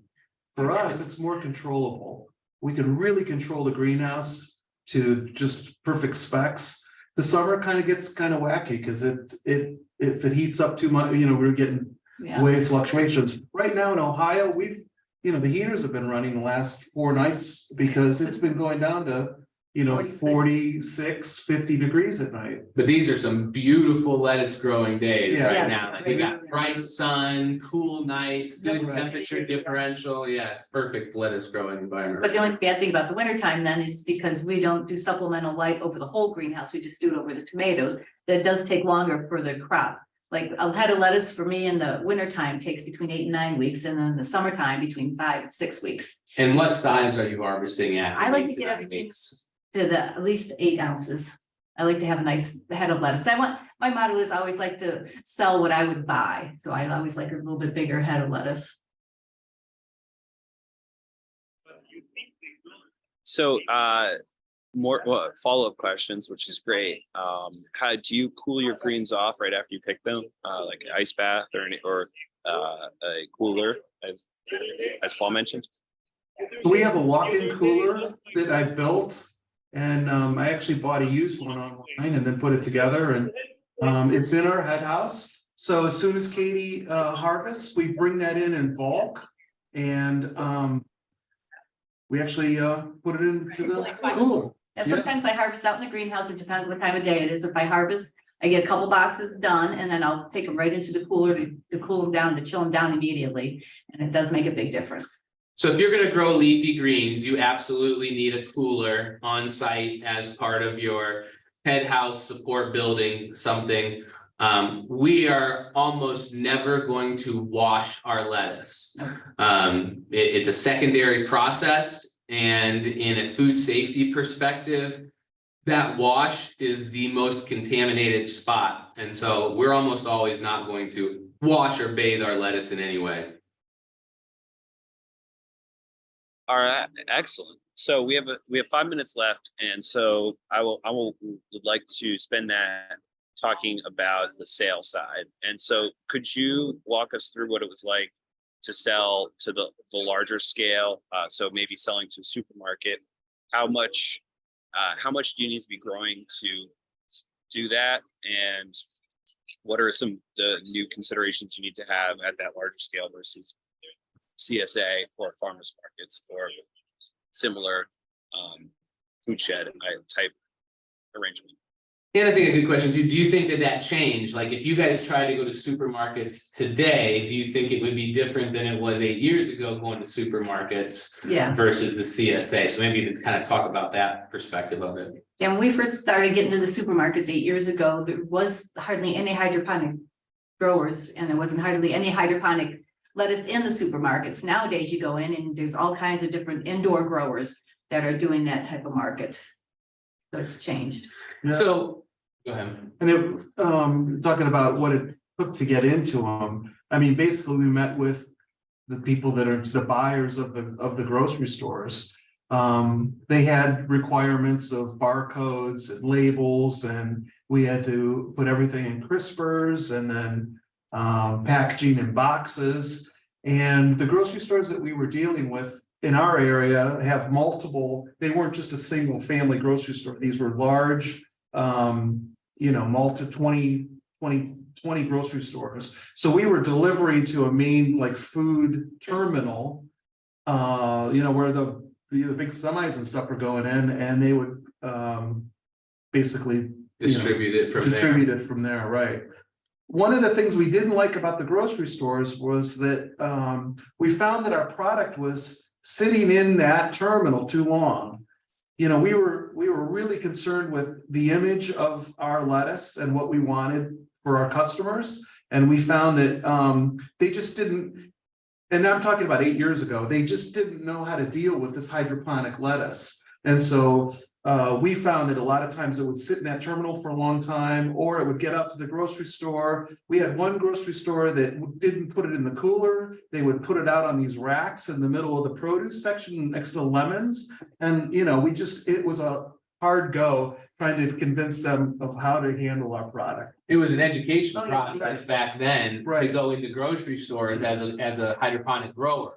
For us, it's more controllable. We can really control the greenhouse to just perfect specs. The summer kind of gets kind of wacky because if it heats up too much, we're getting Yeah. wave fluctuations. Right now in Ohio, the heaters have been running the last 4 nights because it's been going down to 46, 50 degrees at night. But these are some beautiful lettuce growing days Yeah. right Yes. now. Like we got bright sun, cool nights, good Right. temperature differential. Yeah, it's perfect lettuce growing environment. But the only bad thing about the wintertime then is because we don't do supplemental light over the whole greenhouse, we just do it over the tomatoes. That does take longer for the crop. Like a head of lettuce for me in the wintertime takes between 8 and 9 weeks, and then the summertime between 5 and 6 weeks. And what size are you harvesting at? I like to 8 get 9 everything- weeks? To the at least 8 ounces. I like to have a nice head of lettuce. My motto is I always like to sell what I would buy. So I always like a little bit bigger head of lettuce. So more follow-up questions, which is great. How do you cool your greens off right after you pick them? Like an ice bath or a cooler, as Paul mentioned? So we have a walk-in cooler that I built, and I actually bought a used one online and then put it together, and it's in our head house. So as soon as Katie harvests, we bring that in bulk, and we actually put it into the cooler. And Yeah. sometimes I harvest out in the greenhouse. It depends what time of day it is. If I harvest, I get a couple boxes done, and then I'll take them right into the cooler to cool them down, to chill them down immediately. And it does make a big difference. So if you're gonna grow leafy greens, you absolutely need a cooler on site as part of your head house support building something. We are almost never going to wash our lettuce. It's a secondary process, and in a food safety perspective, that wash is the most contaminated spot. And so we're almost always not going to wash or bathe our lettuce in any way. All right, excellent. So we have 5 minutes left, and so would like to spend that talking about the sales side. And so could you walk us through what it was like to sell to the larger scale? So maybe selling to a supermarket. How much do you need to be growing to do that? And what are some of the new considerations you need to have at that larger scale versus CSA or farmers markets or similar food shed type arrangement? And I think a good question too, do you think that changed? Like if you guys try to go to supermarkets today, do you think it would be different than it was 8 years ago going to supermarkets Yeah. versus the CSA? So maybe to kind of talk about that perspective of it. And when we first started getting to the supermarkets 8 years ago, there was hardly any hydroponic growers, and there wasn't hardly any hydroponic lettuce in the supermarkets. Nowadays, you go in and there's all kinds of different indoor growers that are doing that type of market. So it's changed. Yeah. So, go ahead. And talking about what it took to get into them. I mean, basically, we met with the people that are the buyers of the grocery stores. They had requirements of barcodes and labels, and we had to put everything in crispers and then packaging in boxes. And the grocery stores that we were dealing with in our area have multiple, they weren't just a single family grocery store. These were large, multi 20 grocery stores. So we were delivering to a main like food terminal, where the big semis and stuff are going in, and they would basically Distribute it from there. distribute it from there, right? One of the things we didn't like about the grocery stores was that we found that our product was sitting in that terminal too long. We were really concerned with the image of our lettuce and what we wanted for our customers, and we found that they just didn't. And I'm talking about 8 years ago. They just didn't know how to deal with this hydroponic lettuce, and so we found that a lot of times it would sit in that terminal for a long time, or it would get out to the grocery store. We had one grocery store that didn't put it in the cooler. They would put it out on these racks in the middle of the produce section next to the lemons. And, it was a hard go trying to convince them of how to handle our product. It was an educational Oh, yeah. process back then to Right. go into grocery stores as a hydroponic grower.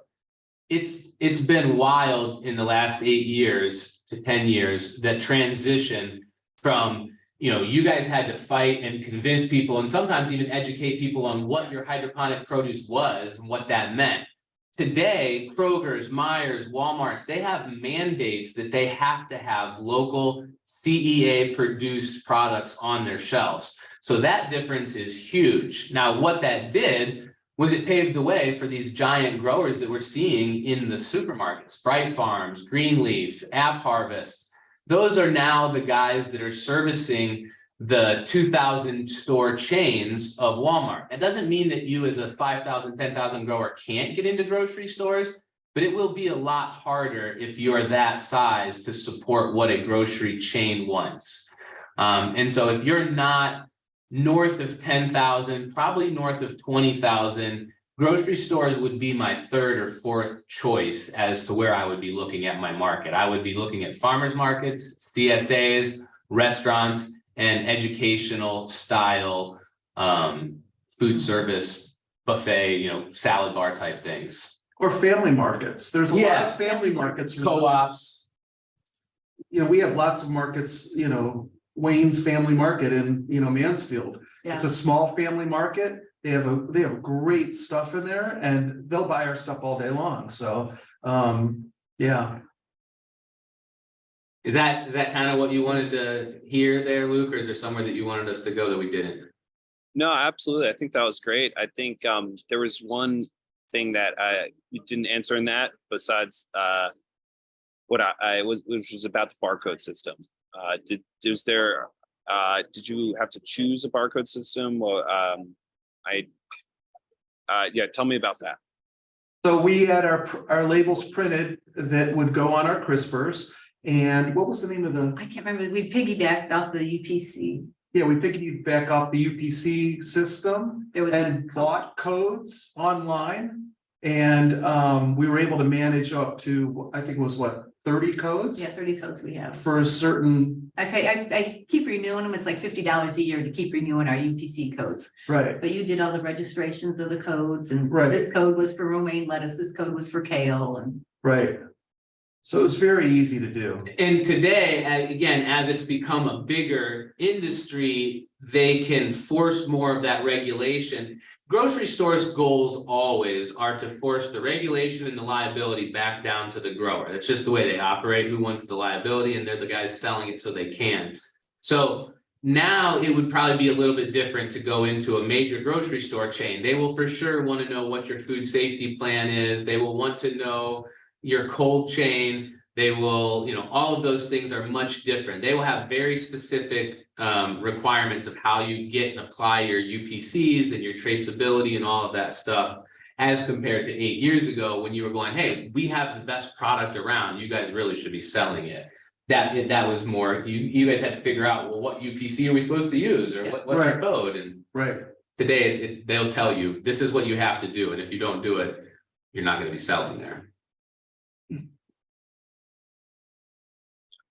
It's been wild in the last 8 years to 10 years, that transition from, you guys had to fight and convince people and sometimes even educate people on what your hydroponic produce was and what that meant. Today, Kroger's, Myers, Walmart's, they have mandates that they have to have local CEA produced products on their shelves. So that difference is huge. Now, what that did was it paved the way for these giant growers that we're seeing in the supermarkets, Bright Farms, Greenleaf, App Harvest. Those are now the guys that are servicing the 2,000 store chains of Walmart. That doesn't mean that you as a 5,000, 10,000 grower can't get into grocery stores, but it will be a lot harder if you're that size to support what a grocery chain wants. And so if you're not north of 10,000, probably north of 20,000, grocery stores would be my third or fourth choice as to where I would be looking at my market. I would be looking at farmers markets, CSAs, restaurants, and educational style food service buffet, salad bar type things. Or family markets. There's a lot of family markets. Co-ops. We have lots of markets, Wayne's Family Market in, Mansfield. Yeah. It's a small family market. They have great stuff in there and they'll buy our stuff all day long. So, yeah. Is that kind of what you wanted to hear there, Luke, or is there somewhere that you wanted us to go that we didn't? No, absolutely. I think that was great. I think there was one thing that you didn't answer in that besides what which was about the barcode system. Did you have to choose a barcode system? Or tell me about that. So we had our labels printed that would go on our crispers. And what was the name of the? I can't remember, we piggybacked off the UPC. Yeah, we piggyback off the UPC system There was and bought codes online. And we were able to manage up to, I think it was 30 codes? 30 codes we have. For a certain, I keep renewing them. It's like $50 a year to keep renewing our UPC codes. right, But you did all the registrations of the codes and Right. this code was for romaine lettuce, this code was for kale and. right. So it was very easy to do. And today, again, as it's become a bigger industry, they can force more of that regulation. Grocery stores' goals always are to force the regulation and the liability back down to the grower. That's just the way they operate. Who wants the liability? And they're the guys selling it so they can. So now it would probably be a little bit different to go into a major grocery store chain. They will for sure want to know what your food safety plan is. They will want to know your cold chain. They will, all of those things are much different. They will have very specific requirements of how you get and apply your UPCs and your traceability and all of that stuff, as compared to 8 years ago when you were going, hey, we have the best product around. You guys really should be selling it. That was more, you guys had to figure out, well, what UPC are we supposed to use, or what's Right. our code? And Right. today they'll tell you, this is what you have to do. And if you don't do it, you're not going to be selling there.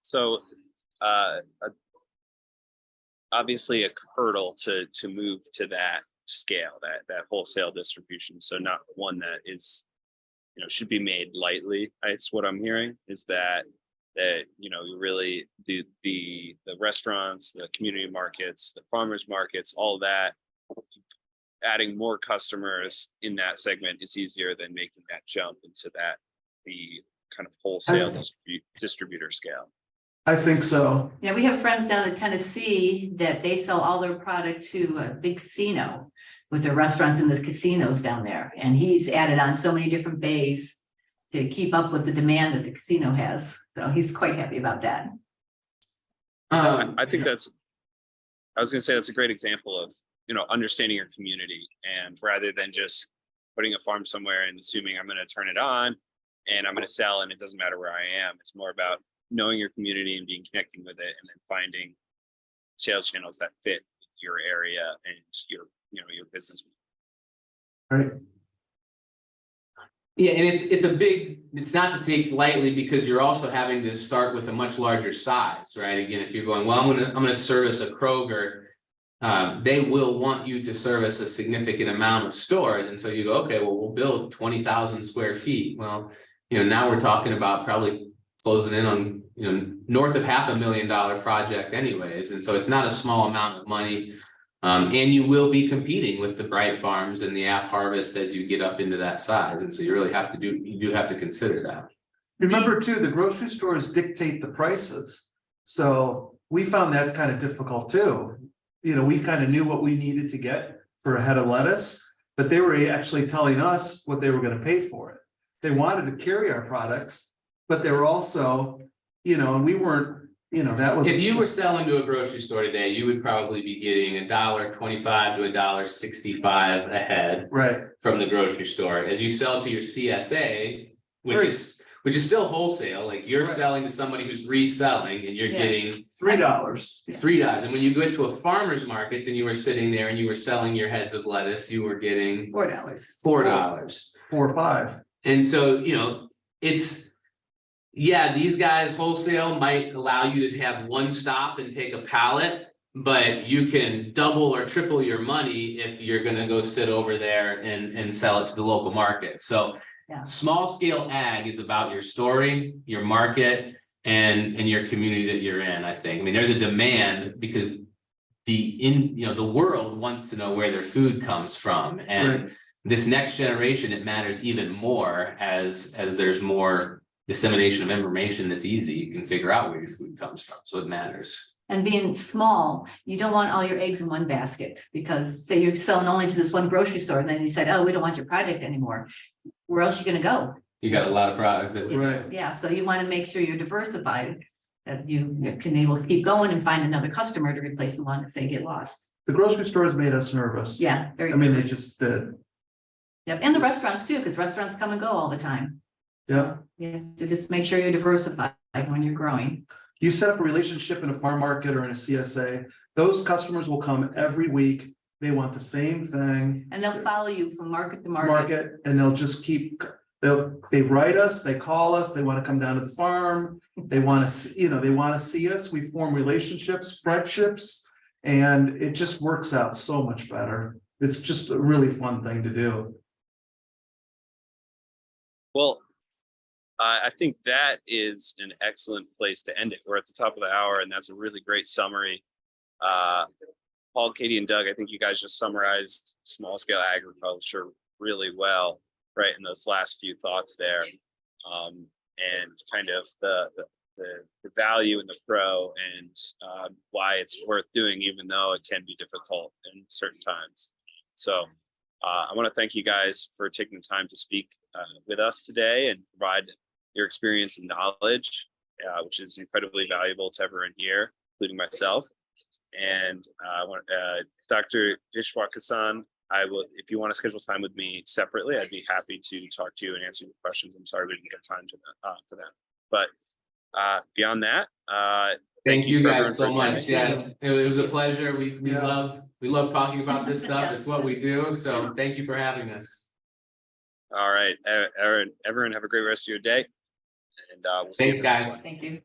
So obviously a hurdle to move to that scale, that wholesale distribution. So not one that is, should be made lightly. It's what I'm hearing is that you really the restaurants, the community markets, the farmers markets, all that, adding more customers in that segment is easier than making that jump into the kind of wholesale distributor scale. I think so. Yeah, we have friends down in Tennessee that they sell all their product to a big casino with their restaurants in the casinos down there. And he's added on so many different bays to keep up with the demand that the casino has. So he's quite happy about that. I think I was going to say that's a great example of, understanding your community, and rather than just putting a farm somewhere and assuming I'm going to turn it on and I'm going to sell and it doesn't matter where I am. It's more about knowing your community and connecting with it, and then finding sales channels that fit your area and your business. Right. Yeah, and it's not to take lightly because you're also having to start with a much larger size, right? Again, if you're going, well, I'm gonna service a Kroger. They will want you to service a significant amount of stores. And so you go, okay, well, we'll build 20,000 square feet. Well, now we're talking about probably closing in on, north of $500,000 project anyways. And so it's not a small amount of money. And you will be competing with the Bright Farms and the App Harvest as you get up into that size. And so you really have to you have to consider that. Remember too, the grocery stores dictate the prices. So we found that kind of difficult too. We kind of knew what we needed to get for a head of lettuce, but they were actually telling us what they were going to pay for it. They wanted to carry our products, but they were also, and we weren't, that was. If you were selling to a grocery store today, you would probably be getting $1.25 to $1.65 a head. Right. From the grocery store. As you sell to your CSA, which is still wholesale, like you're Right. selling to somebody who's reselling and you're Yeah. getting $3. $3. And when you go into a farmer's markets and you were sitting there and you were selling your heads of lettuce, you were getting $4. $4. 4 or 5. And so, these guys wholesale might allow you to have one stop and take a pallet, but you can double or triple your money if you're gonna go sit over there and sell it to the local market. So Yeah. small scale ag is about your story, your market, and your community that you're in, I think. I mean, there's a demand because the world wants to know where their food comes from. And Right. this next generation, it matters even more as there's more dissemination of information that's easy. You can figure out where your food comes from. So it matters. And being small, you don't want all your eggs in one basket because say you're selling only to this one grocery store and then you said, oh, we don't want your product anymore. Where else are you gonna go? You got a lot of product that Right. Yeah, so you want to make sure you're diversified, that you can able to keep going and find another customer to replace the one if they get lost. The grocery stores made us nervous. Yeah, very. I mean, they nervous. just did. Yep, and the restaurants too, because restaurants come and go all the time. Yeah. Yeah, so just make sure you're diversified when you're growing. You set up a relationship in a farm market or in a CSA, those customers will come every week. They want the same thing. And they'll follow you from market to market. Market, and they'll just keep, they write us, they call us, they want to come down to the farm. They want to, they want to see us. We form relationships, friendships, and it just works out so much better. It's just a really fun thing to do. Well, I think that is an excellent place to end it. We're at the top of the hour, and that's a really great summary. Paul, Katie, and Doug, I think you guys just summarized small scale agriculture really well, right, in those last few thoughts there, and kind of the value and the pro, and why it's worth doing, even though it can be difficult in certain times. So I want to thank you guys for taking the time to speak with us today and provide your experience and knowledge, which is incredibly valuable to everyone here, including myself. And I want Dr. Vishwakasan, I will, if you want to schedule time with me separately, I'd be happy to talk to you and answer your questions. I'm sorry we didn't get time to for that. But beyond that, Thank you for guys so everyone for much. attending. Yeah, it was a pleasure. We Yeah. love talking about this stuff. Yes. It's what we do. So thank you for having us. All right, everyone have a great rest of your day. And we'll see you Thanks, in the next guys. one. Thank you.